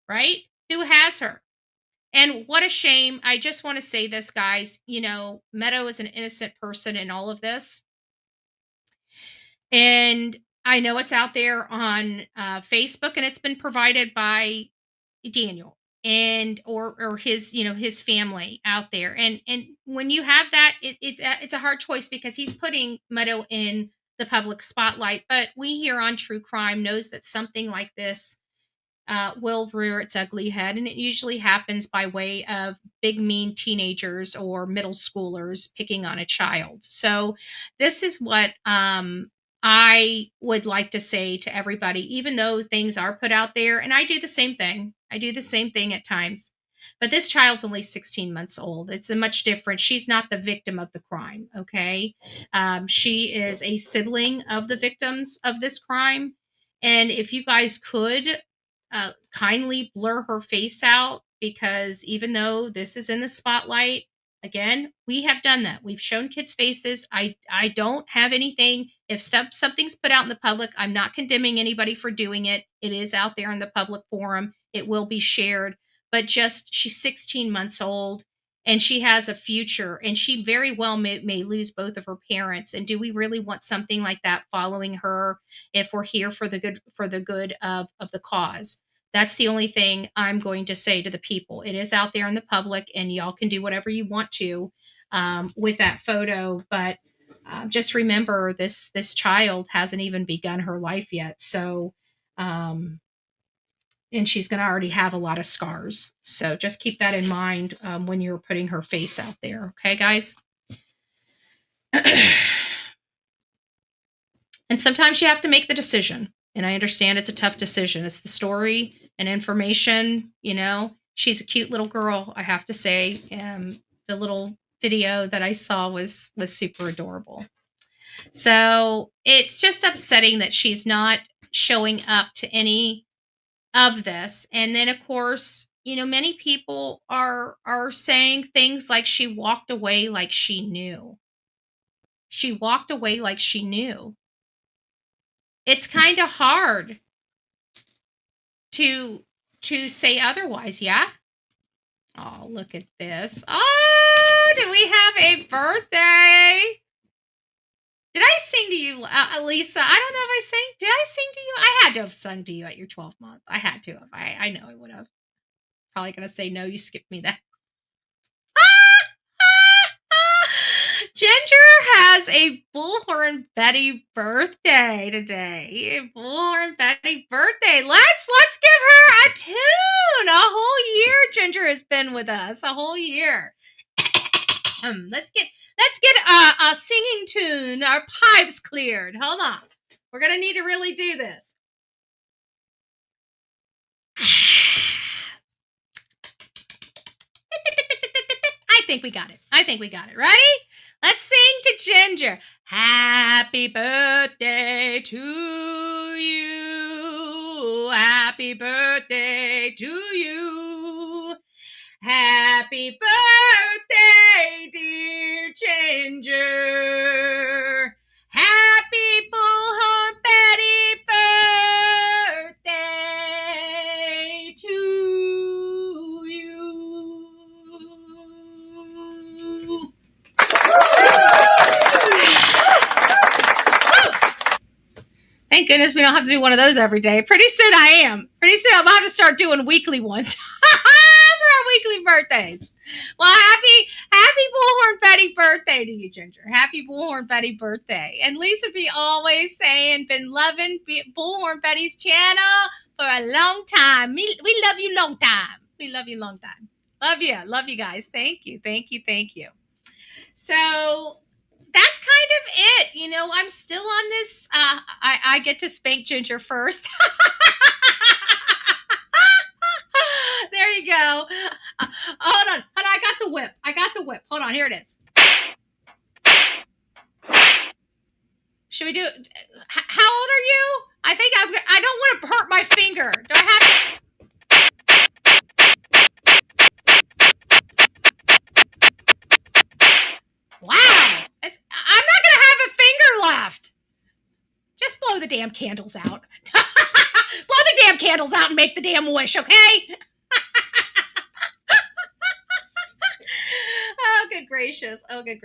right? Who has her? And what a shame. I just want to say this, guys. You know, Meadow is an innocent person in all of this. And I know it's out there on Facebook and it's been provided by Daniel and or his his family out there, and when you have that, it's a hard choice because he's putting Meadow in the public spotlight. But we here on True Crime knows that something like this will rear its ugly head, and it usually happens by way of big mean teenagers or middle schoolers picking on a child. So this is what I would like to say to everybody, even though things are put out there, and I do the same thing. I do the same thing at times. But this child's only 16 months old. It's a much different. She's not the victim of the crime, okay? She is a sibling of the victims of this crime. And if you guys could kindly blur her face out, because even though this is in the spotlight, again, we have done that. We've shown kids' faces. I don't have anything. If something's put out in the public, I'm not condemning anybody for doing it. It is out there in the public forum. It will be shared. But just, she's 16 months old and she has a future, and she very well may lose both of her parents. And do we really want something like that following her if we're here for the good of the cause? That's the only thing I'm going to say to the people. It is out there in the public, and y'all can do whatever you want to with that photo. But just remember, this child hasn't even begun her life yet. So, and she's going to already have a lot of scars. So just keep that in mind when you're putting her face out there. Okay, guys? And sometimes you have to make the decision. And I understand it's a tough decision. It's the story and information, you know. She's a cute little girl, I have to say. The little video that I saw was super adorable. So it's just upsetting that she's not showing up to any of this. And then, of course, many people are saying things like she walked away like she knew. She walked away like she knew. It's kind of hard to say otherwise, yeah? Oh, look at this. Oh, do we have a birthday? Did I sing to you, Lisa? I don't know if I sang. Did I sing to you? I had to have sung to you at your 12th month. I had to have. I know I would have. Probably going to say, no, you skipped me that. Ginger has a Bullhorn Betty birthday today. A Bullhorn Betty birthday. Let's give her a tune. A whole year Ginger has been with us. A whole year. Let's get a singing tune. Our pipes cleared. Hold on. We're gonna need to really do this. I think we got it. Ready? Let's sing to Ginger. Happy birthday to you. Happy birthday to you. Happy birthday, dear Ginger. Happy Bullhorn Betty birthday to you. Thank goodness we don't have to do one of those every day. Pretty soon I'm going to have to start doing weekly ones. Weekly birthdays. Well, happy Bullhorn Betty birthday to you, Ginger. Happy Bullhorn Betty birthday. And Lisa be always saying, been loving Bullhorn Betty's channel for a long time. We love you long time. We love you long time. Love you guys. Thank you. So that's kind of it. I'm still on this. I get to spank Ginger first. There you go. Hold on. I got the whip. Hold on. Here it is. Should we do it? How old are you? I think I don't want to hurt my finger. Do I have Wow. I'm not going to have a finger left. Just blow the damn candles out. Blow the damn candles out and make the damn wish, okay? Oh, good gracious. Okay,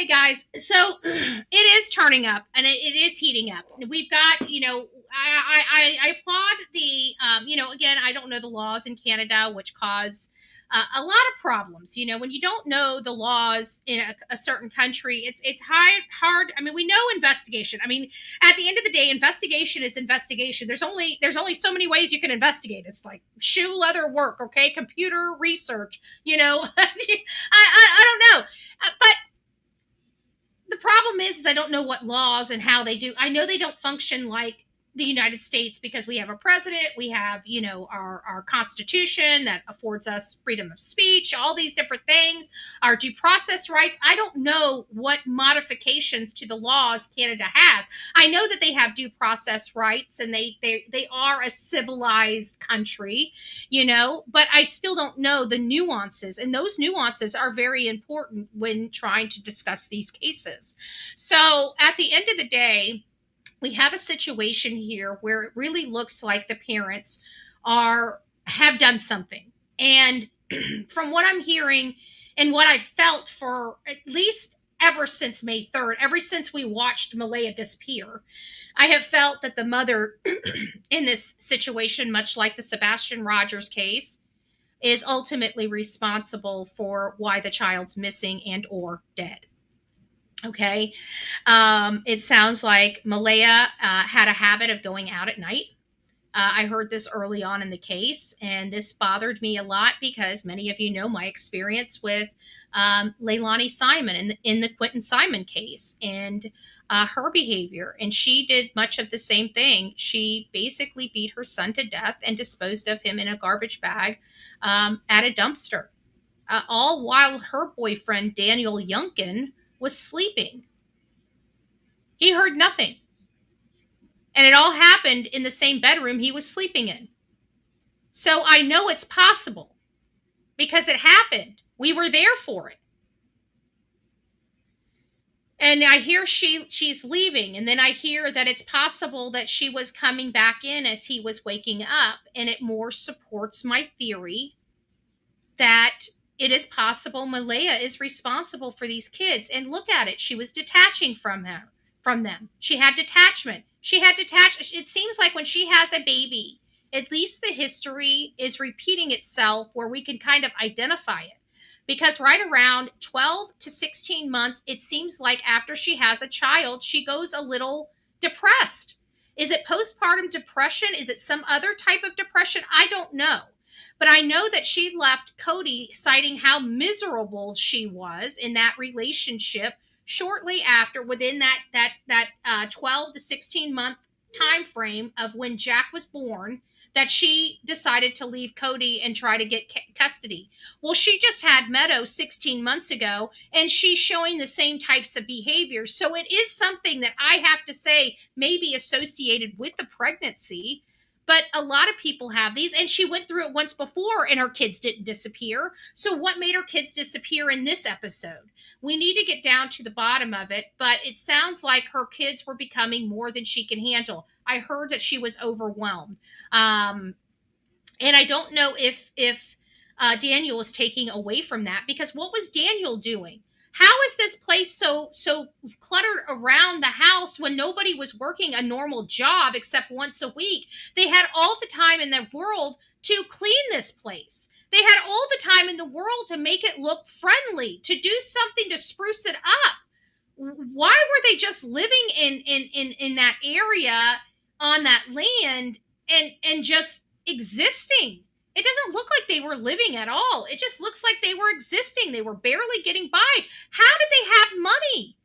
guys. So it is turning up and it is heating up. We've got, I applaud the, again, I don't know the laws in Canada, which cause a lot of problems. When you don't know the laws in a certain country, it's hard. I mean, we know investigation. I mean, at the end of the day, investigation is investigation. There's only so many ways you can investigate. It's like shoe leather work, okay? Computer research, I don't know. But the problem is I don't know what laws and how they do. I know they don't function like the United States because we have a president, we have, our Constitution that affords us freedom of speech, all these different things, our due process rights. I don't know what modifications to the laws Canada has. I know that they have due process rights and they are a civilized country, but I still don't know the nuances, and those nuances are very important when trying to discuss these cases. So at the end of the day, we have a situation here where it really looks like the parents have done something. And from what I'm hearing and what I've felt for at least ever since May 3rd, ever since we watched Malehya disappear, I have felt that the mother in this situation, much like the Sebastian Rogers case, is ultimately responsible for why the child's missing and or dead. Okay. It sounds like Malehya had a habit of going out at night. I heard this early on in the case, and this bothered me a lot because many of you know my experience with Leilani Simon in the Quentin Simon case and her behavior. And she did much of the same thing. She basically beat her son to death and disposed of him in a garbage bag at a dumpster, all while her boyfriend, Daniel Youngkin, was sleeping. He heard nothing. And it all happened in the same bedroom he was sleeping in. So I know it's possible because it happened. We were there for it. And I hear she's leaving, and then I hear that it's possible that she was coming back in as he was waking up, and it more supports my theory that it is possible Malehya is responsible for these kids. And look at it, she was detaching from them. She had detachment. It seems like when she has a baby, at least the history is repeating itself where we can kind of identify it. Because right around 12 to 16 months, it seems like after she has a child, she goes a little depressed. Is it postpartum depression? Is it some other type of depression? I don't know. But I know that she left Cody citing how miserable she was in that relationship shortly after, within that 12 to 16 month time frame of when Jack was born, that she decided to leave Cody and try to get custody. Well, she just had Meadow 16 months ago, and she's showing the same types of behaviors. So it is something that I have to say may be associated with the pregnancy. But a lot of people have these, and she went through it once before and her kids didn't disappear. So what made her kids disappear in this episode? We need to get down to the bottom of it, but it sounds like her kids were becoming more than she can handle. I heard that she was overwhelmed. And I don't know if Daniel is taking away from that, because what was Daniel doing? How is this place so cluttered around the house when nobody was working a normal job except once a week? They had all the time in the world to clean this place. They had all the time in the world to make it look friendly, to do something to spruce it up. Why were they just living in that area on that land and just existing? It doesn't look like they were living at all. It just looks like they were existing. They were barely getting by. How did they have money?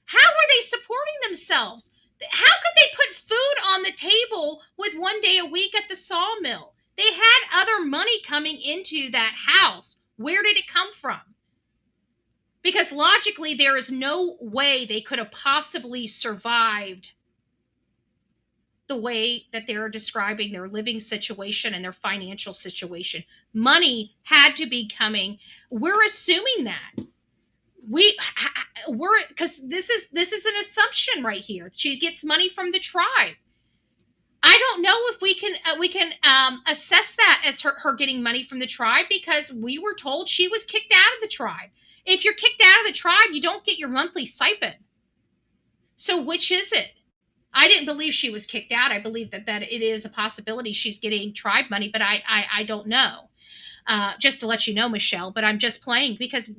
How were they supporting themselves? How could they put food on the table with 1 day a week at the sawmill? They had other money coming into that house. Where did it come from? Because logically, there is no way they could have possibly survived the way that they're describing their living situation and their financial situation. Money had to be coming. We're assuming that. We're because this is an assumption right here. She gets money from the tribe. I don't know if we can assess that as her getting money from the tribe, because we were told she was kicked out of the tribe. If you're kicked out of the tribe, you don't get your monthly stipend. So which is it? I didn't believe she was kicked out. I believe that it is a possibility she's getting tribe money, but I don't know. Just to let you know, Michelle, but I'm just playing because,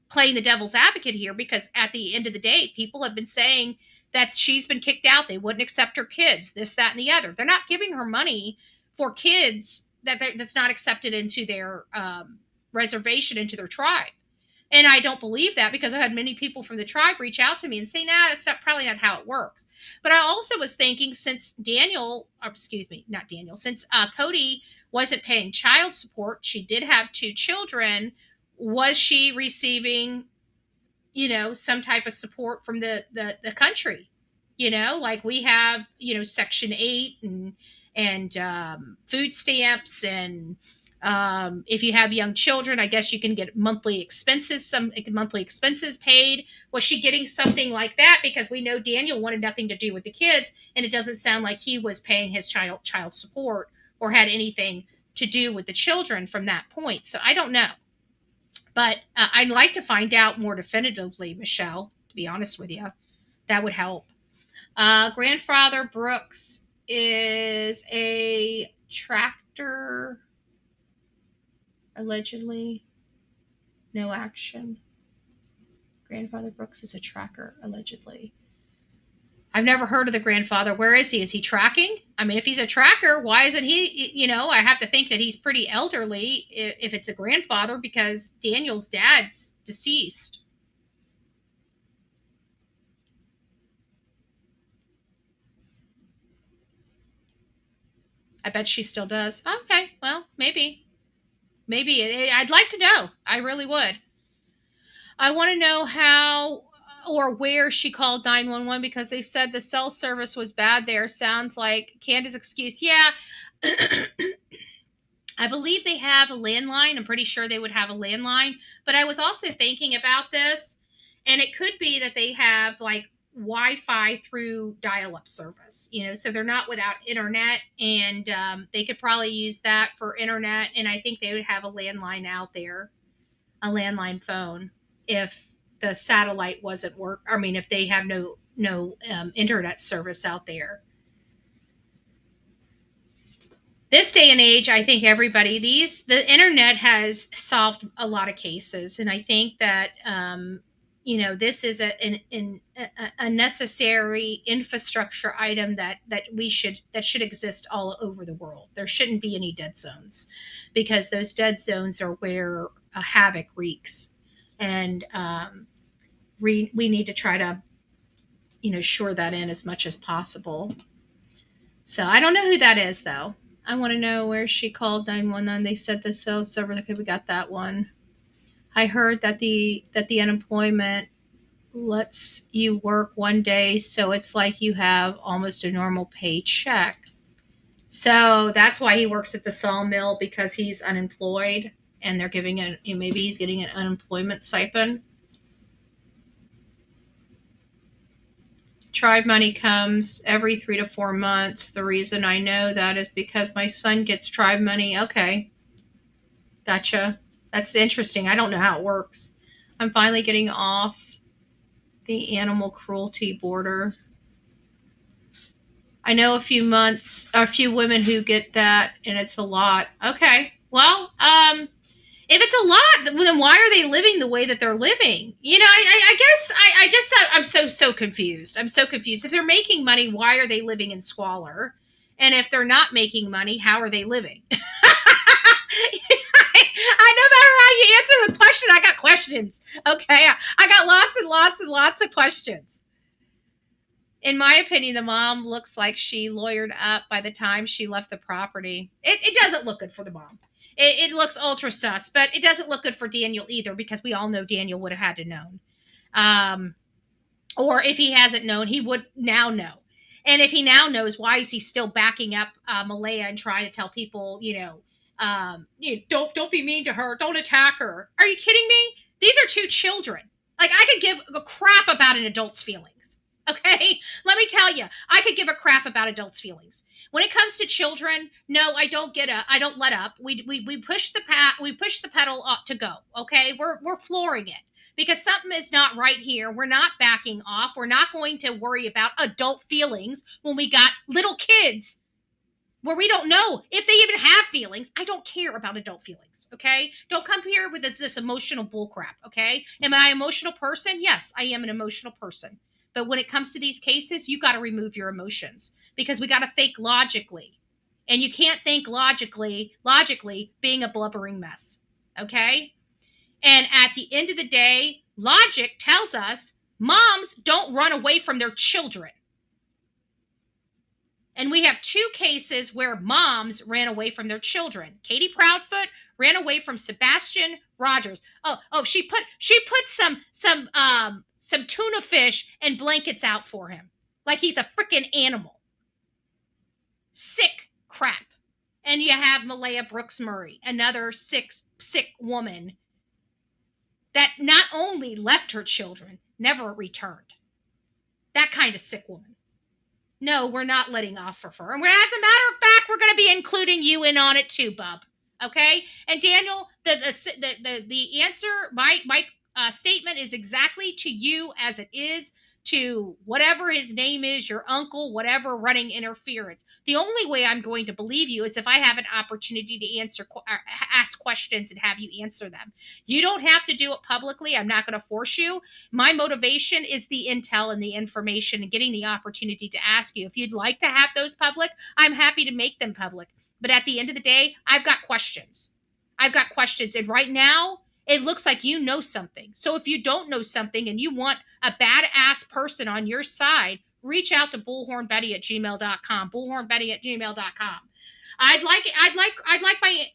playing the devil's advocate here, because at the end of the day, people have been saying that she's been kicked out. They wouldn't accept her kids, this, that, and the other. They're not giving her money for kids that's not accepted into their reservation, into their tribe. And I don't believe that, because I had many people from the tribe reach out to me and say, nah, that's probably not how it works. But I also was thinking, since Cody wasn't paying child support, she did have 2 children. Was she receiving, some type of support from the country? Like we have, Section 8 and food stamps, and if you have young children, I guess you can get monthly expenses paid. Was she getting something like that? Because we know Daniel wanted nothing to do with the kids, and it doesn't sound like he was paying his child support or had anything to do with the children from that point. So I don't know. But I'd like to find out more definitively, Michelle, to be honest with you. That would help. Grandfather Brooks is a tractor. Allegedly, no action. Grandfather Brooks is a tracker, allegedly. I've never heard of the grandfather. Where is he? Is he tracking? I mean, if he's a tracker, why isn't he, I have to think that he's pretty elderly if it's a grandfather, because Daniel's dad's deceased. I bet she still does. Okay, well, maybe. I'd like to know. I really would. I want to know how or where she called 911, because they said the cell service was bad there. Sounds like Candace's excuse. Yeah. I believe they have a landline. I'm pretty sure they would have a landline. But I was also thinking about this, and it could be that they have like Wi-Fi through dial-up service, so they're not without internet, and they could probably use that for internet. And I think they would have a landline out there, a landline phone, if the satellite wasn't if they have no internet service out there. This day and age, I think the internet has solved a lot of cases. And I think that, this is a necessary infrastructure item that should exist all over the world. There shouldn't be any dead zones, because those dead zones are where havoc wreaks. And we need to try to, shore that in as much as possible. So I don't know who that is, though. I want to know where she called 911. They said the cell server. Okay, we got that one. I heard that the unemployment lets you work one day, so it's like you have almost a normal paycheck. So that's why he works at the sawmill, because he's unemployed, and they're giving maybe he's getting an unemployment stipend. Tribe money comes every 3 to 4 months. The reason I know that is because my son gets tribe money. Okay. Gotcha. That's interesting. I don't know how it works. I'm finally getting off the animal cruelty border. I know a few women who get that, and it's a lot. Okay. Well, if it's a lot, then why are they living the way that they're living? I'm so confused. I'm so confused. If they're making money, why are they living in squalor? And if they're not making money, how are they living? No matter how you answer the question, I got questions. Okay. I got lots and lots and lots of questions. In my opinion, the mom looks like she lawyered up by the time she left the property. It doesn't look good for the mom. It looks ultra sus, but it doesn't look good for Daniel either, because we all know Daniel would have had to known. Or if he hasn't known, he would now know. And if he now knows, why is he still backing up Malehya and trying to tell people, don't be mean to her, don't attack her? Are you kidding me? These are 2 children. Like, I could give a crap about an adult's feelings. Okay, let me tell you, I could give a crap about adults' feelings. When it comes to children, no, I don't let up. We push the pedal up to go. Okay, we're flooring it, because something is not right here. We're not backing off. We're not going to worry about adult feelings when we got little kids where we don't know if they even have feelings. I don't care about adult feelings. Okay, don't come here with this emotional bullcrap. Okay, am I an emotional person? Yes, I am an emotional person. But when it comes to these cases, you got to remove your emotions, because we got to think logically. And you can't think logically being a blubbering mess. Okay? And at the end of the day, logic tells us moms don't run away from their children. And we have 2 cases where moms ran away from their children. Katie Proudfoot ran away from Sebastian Rogers. She put some tuna fish and blankets out for him, like he's a freaking animal. Sick crap. And you have Malehya Brooks-Murray, another sick woman that not only left her children, never returned. That kind of sick woman. No, we're not letting off for her. And as a matter of fact, we're going to be including you in on it too, bub. Okay? And Daniel, the answer, my statement is exactly to you as it is to whatever his name is, your uncle, whatever, running interference. The only way I'm going to believe you is if I have an opportunity to ask questions and have you answer them. You don't have to do it publicly. I'm not going to force you. My motivation is the intel and the information and getting the opportunity to ask you. If you'd like to have those public, I'm happy to make them public. But at the end of the day, I've got questions. And right now, it looks like you know something. So if you don't know something and you want a badass person on your side, reach out to bullhornbetty@gmail.com. bullhornbetty@gmail.com. I'd like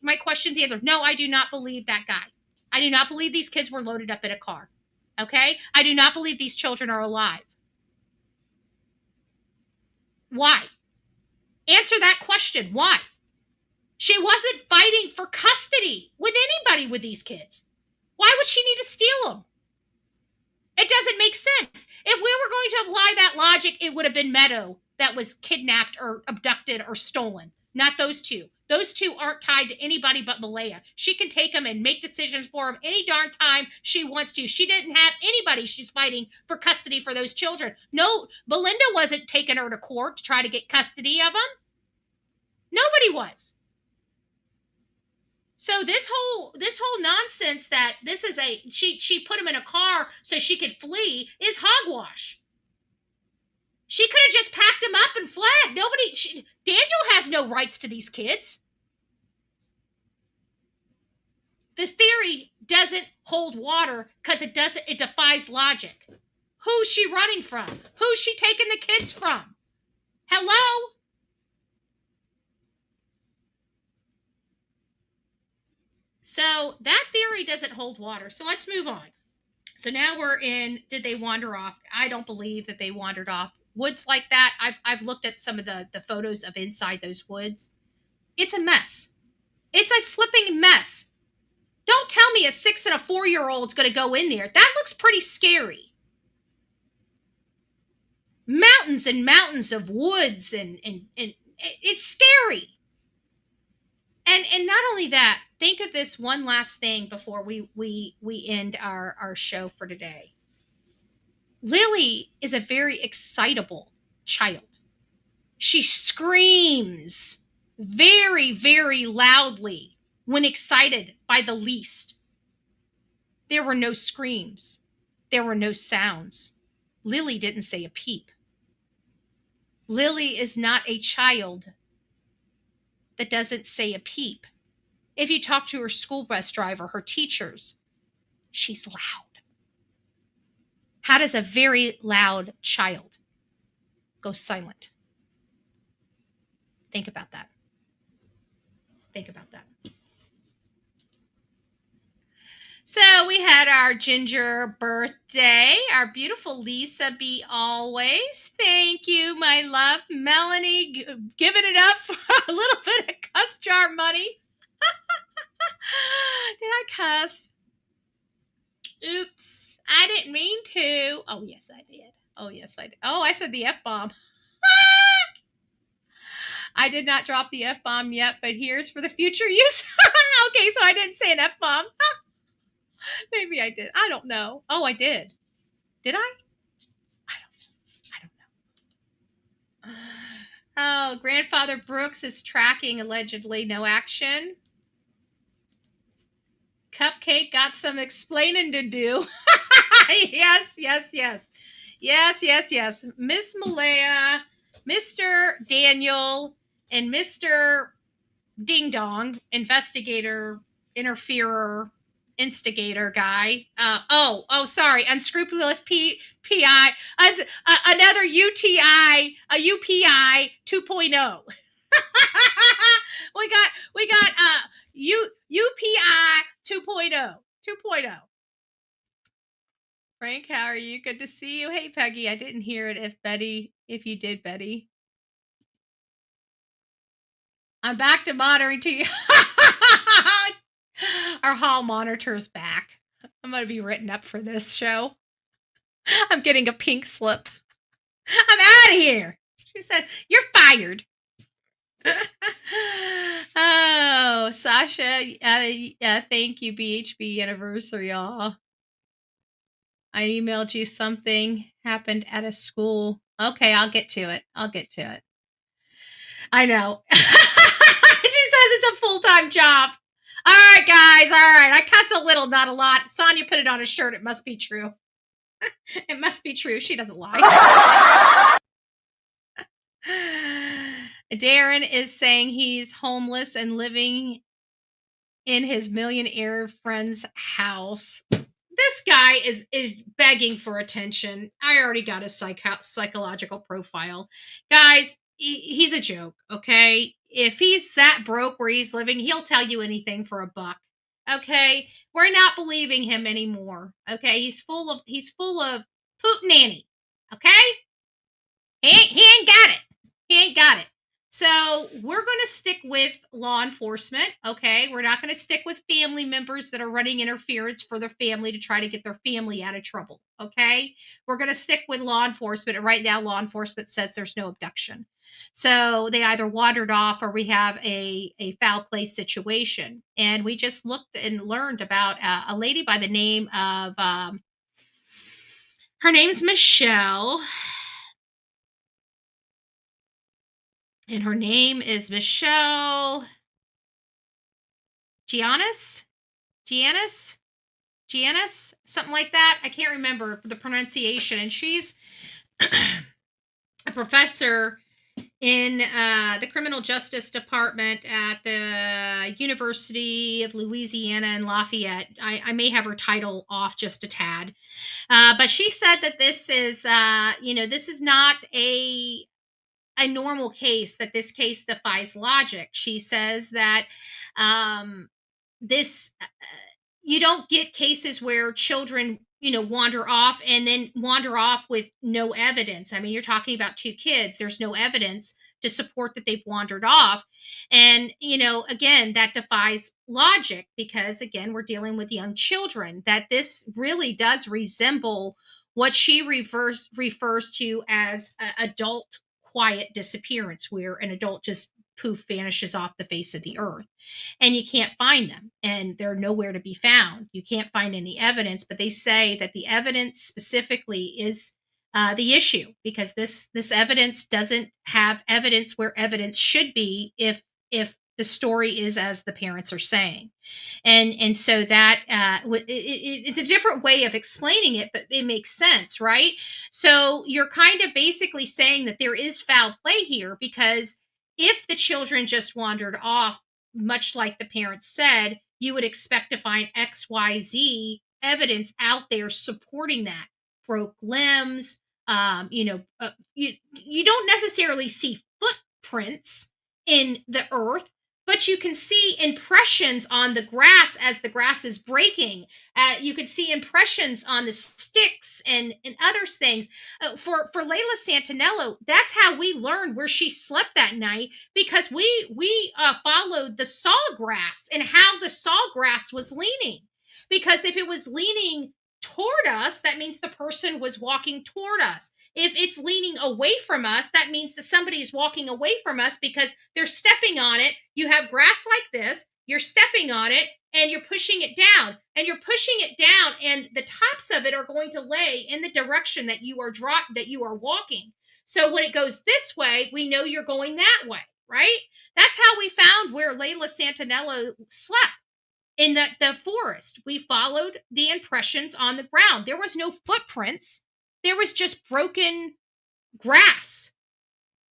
my questions answered. No, I do not believe that guy. I do not believe these kids were loaded up in a car. Okay? I do not believe these children are alive. Why? Answer that question. Why? She wasn't fighting for custody with anybody with these kids. Why would she need to steal them? It doesn't make sense. If we were going to apply that logic, it would have been Meadow that was kidnapped or abducted or stolen, not those two. Those two aren't tied to anybody but Malehya. She can take them and make decisions for them any darn time she wants to. She didn't have anybody she's fighting for custody for those children. No, Belinda wasn't taking her to court to try to get custody of them. Nobody was. So this whole nonsense that this is she put him in a car so she could flee is hogwash. She could have just packed him up and fled. Daniel has no rights to these kids. The theory doesn't hold water because it defies logic. Who's she running from? Who's she taking the kids from? Hello? So that theory doesn't hold water. So let's move on. So now we're in, did they wander off? I don't believe that they wandered off woods like that. I've looked at some of the photos of inside those woods. It's a mess. It's a flipping mess. Don't tell me a 6 and a 4-year-old's going to go in there. That looks pretty scary. Mountains and mountains of woods and it's scary. And not only that, think of this one last thing before we end our show for today. Lily is a very excitable child. She screams very, very loudly when excited by the least. There were no screams. There were no sounds. Lily didn't say a peep. Lily is not a child that doesn't say a peep. If you talk to her school bus driver, her teachers, she's loud. How does a very loud child go silent? Think about that. Think about that. So we had our Ginger birthday, our beautiful Lisa be always. Thank you, my love. Melanie giving it up for a little bit of cuss jar money. Did I cuss? Oops, I didn't mean to. Oh, yes, I did. Oh, yes, I did. Oh, I said the F-bomb. I did not drop the F-bomb yet, but here's for the future use. Okay, so I didn't say an F-bomb. Maybe I did. I don't know. Oh, I did. Did I? I don't know. Oh, Grandfather Brooks is tracking allegedly. No action. Cupcake got some explaining to do. Yes. Miss Malehya, Mr. Daniel, and Mr. Ding Dong, investigator, interferer, instigator guy. Sorry, unscrupulous PI, another UTI, a UPI 2.0. we got UPI 2.0. Frank, how are you? Good to see you. Hey, Peggy, I didn't hear it. If you did, Betty. I'm back to monitoring to you. Our hall monitor's back. I'm going to be written up for this show. I'm getting a pink slip. I'm out of here. She said, you're fired. Oh, Sasha, thank you, BHB anniversary, y'all. I emailed you something happened at a school. Okay, I'll get to it. I know. She says it's a full-time job. All right, guys. All right. I cuss a little, not a lot. Sonia put it on a shirt. It must be true. It must be true. She doesn't lie. Darren is saying he's homeless and living in his millionaire friend's house. This guy is begging for attention. I already got his psychological profile. Guys, he's a joke, okay? If he's that broke where he's living, he'll tell you anything for $1. Okay, we're not believing him anymore. Okay, he's full of pootinanny. Okay, he ain't got it. He ain't got it. So we're going to stick with law enforcement. Okay, we're not going to stick with family members that are running interference for their family to try to get their family out of trouble. Okay, we're going to stick with law enforcement. And right now, law enforcement says there's no abduction. So they either wandered off or we have a foul play situation. And we just looked and learned about a lady by the name of, her name's Michelle. And her name is Michelle Giannis, something like that. I can't remember the pronunciation. And she's a professor in the criminal justice department at the University of Louisiana in Lafayette. I may have her title off just a tad. But she said that this is, this is not a normal case, that this case defies logic. She says that this you don't get cases where children wander off and then wander off with no evidence. I mean, you're talking about two kids. There's no evidence to support that they've wandered off. And again, that defies logic, because again, we're dealing with young children. That this really does resemble what she refers to as adult quiet disappearance, where an adult just poof vanishes off the face of the earth and you can't find them and they're nowhere to be found. You can't find any evidence, but they say that the evidence specifically is the issue, because this evidence doesn't have evidence where evidence should be if the story is as the parents are saying. And so that it's a different way of explaining it, but it makes sense, right? So you're kind of basically saying that there is foul play here, because if the children just wandered off, much like the parents said, you would expect to find XYZ evidence out there supporting that. Broke limbs, you don't necessarily see footprints in the earth, but you can see impressions on the grass as the grass is breaking. You can see impressions on the sticks and other things. For Layla Santinello, that's how we learned where she slept that night, because we followed the sawgrass and how the sawgrass was leaning. Because if it was leaning toward us, that means the person was walking toward us. If it's leaning away from us, that means that somebody is walking away from us because they're stepping on it. You have grass like this, you're stepping on it, and you're pushing it down, and you're pushing it down, and the tops of it are going to lay in the direction that you are walking. So when it goes this way, we know you're going that way, right? That's how we found where Layla Santinello slept. In the forest, we followed the impressions on the ground. There was no footprints. There was just broken grass.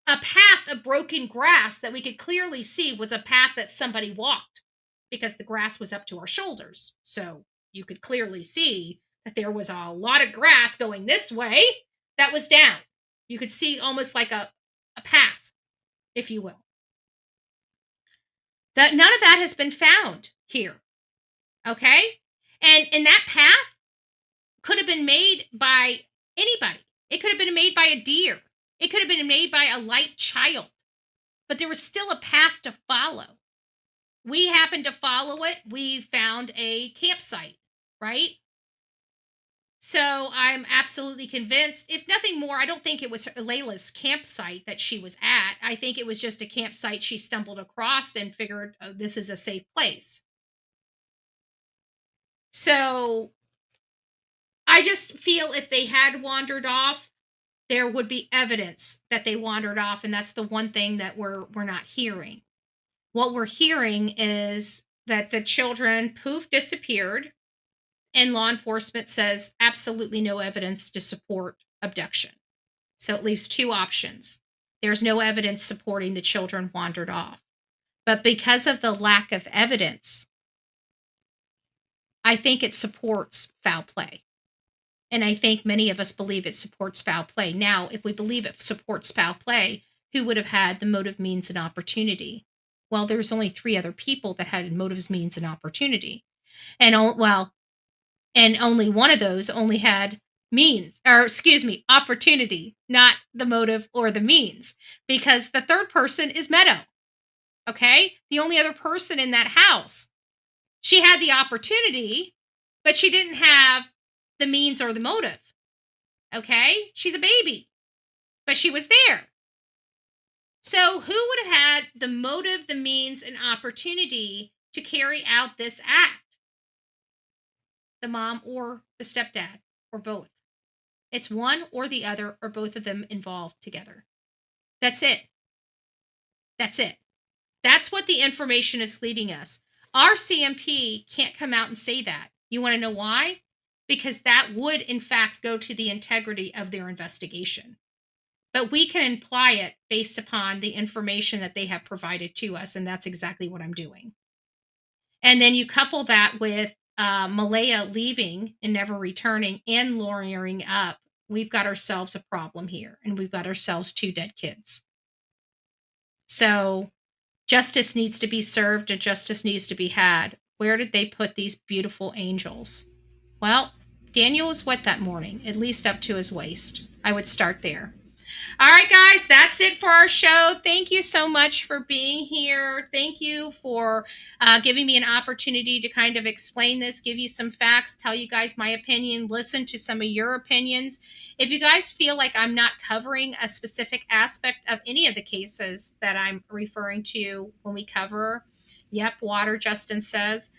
A path of broken grass that we could clearly see was a path that somebody walked, because the grass was up to our shoulders. So you could clearly see that there was a lot of grass going this way that was down. You could see almost like a path, if you will. That none of that has been found here. Okay? And that path could have been made by anybody. It could have been made by a deer. It could have been made by a light child. But there was still a path to follow. We happened to follow it. We found a campsite, right? So I'm absolutely convinced, if nothing more, I don't think it was Layla's campsite that she was at. I think it was just a campsite she stumbled across and figured, oh, this is a safe place. So I just feel if they had wandered off, there would be evidence that they wandered off. And that's the one thing that we're not hearing. What we're hearing is that the children poof disappeared, and law enforcement says absolutely no evidence to support abduction. So it leaves two options. There's no evidence supporting the children wandered off. But because of the lack of evidence, I think it supports foul play. And I think many of us believe it supports foul play. Now, if we believe it supports foul play, who would have had the motive, means, and opportunity? Well, there was only 3 other people that had motives, means, and opportunity. And only one of those only had opportunity, not the motive or the means, because the third person is Meadow. Okay? The only other person in that house. She had the opportunity, but she didn't have the means or the motive. Okay? She's a baby, but she was there. So who would have had the motive, the means, and opportunity to carry out this act? The mom or the stepdad, or both. It's one or the other, or both of them involved together. That's it. That's it. That's what the information is leading us. Our CMP can't come out and say that. You want to know why? Because that would, in fact, go to the integrity of their investigation. But we can imply it based upon the information that they have provided to us, and that's exactly what I'm doing. And then you couple that with Malehya leaving and never returning and lawyering up, we've got ourselves a problem here, and we've got ourselves 2 dead kids. So justice needs to be served and justice needs to be had. Where did they put these beautiful angels? Well, Daniel was wet that morning, at least up to his waist. I would start there. All right, guys, that's it for our show. Thank you so much for being here. Thank you for giving me an opportunity to kind of explain this, give you some facts, tell you guys my opinion, listen to some of your opinions. If you guys feel like I'm not covering a specific aspect of any of the cases that I'm referring to when we cover, water, Justin says,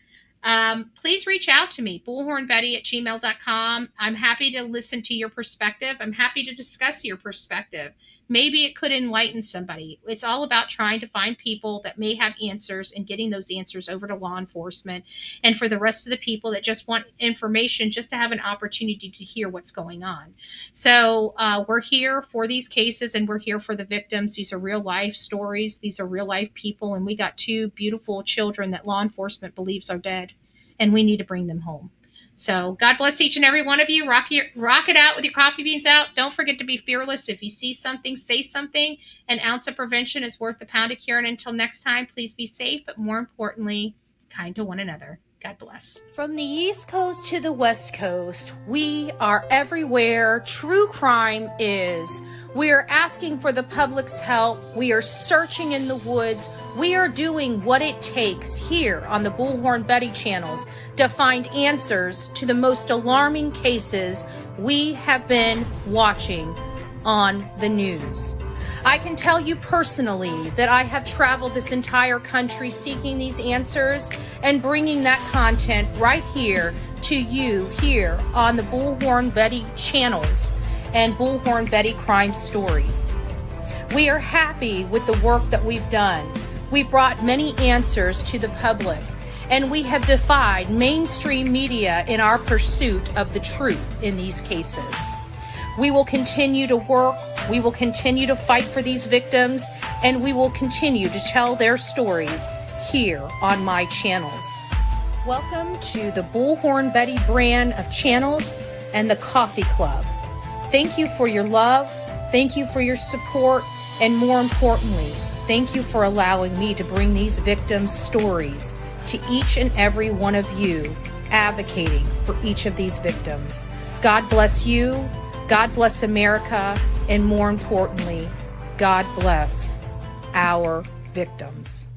please reach out to me, bullhornbetty@gmail.com. I'm happy to listen to your perspective. I'm happy to discuss your perspective. Maybe it could enlighten somebody. It's all about trying to find people that may have answers and getting those answers over to law enforcement. And for the rest of the people that just want information, just to have an opportunity to hear what's going on. So we're here for these cases, and we're here for the victims. These are real life stories. These are real life people. And we got 2 beautiful children that law enforcement believes are dead, and we need to bring them home. So God bless each and every one of you. Rock it out with your coffee beans out. Don't forget to be fearless. If you see something, say something. An ounce of prevention is worth a pound of cure. And until next time, please be safe, but more importantly, kind to one another. God bless. From the East Coast to the West Coast, we are everywhere true crime is. We are asking for the public's help. We are searching in the woods. We are doing what it takes here on the Bullhorn Betty channels to find answers to the most alarming cases we have been watching on the news. I can tell you personally that I have traveled this entire country seeking these answers and bringing that content right here to you here on the Bullhorn Betty channels and Bullhorn Betty Crime Stories. We are happy with the work that we've done. We brought many answers to the public, and we have defied mainstream media in our pursuit of the truth in these cases. We will continue to work, we will continue to fight for these victims, and we will continue to tell their stories here on my channels. Welcome to the Bullhorn Betty brand of channels and the Coffee Club. Thank you for your love, thank you for your support, and more importantly, thank you for allowing me to bring these victims' stories to each and every one of you, advocating for each of these victims. God bless you. God bless America, and more importantly, God bless our victims.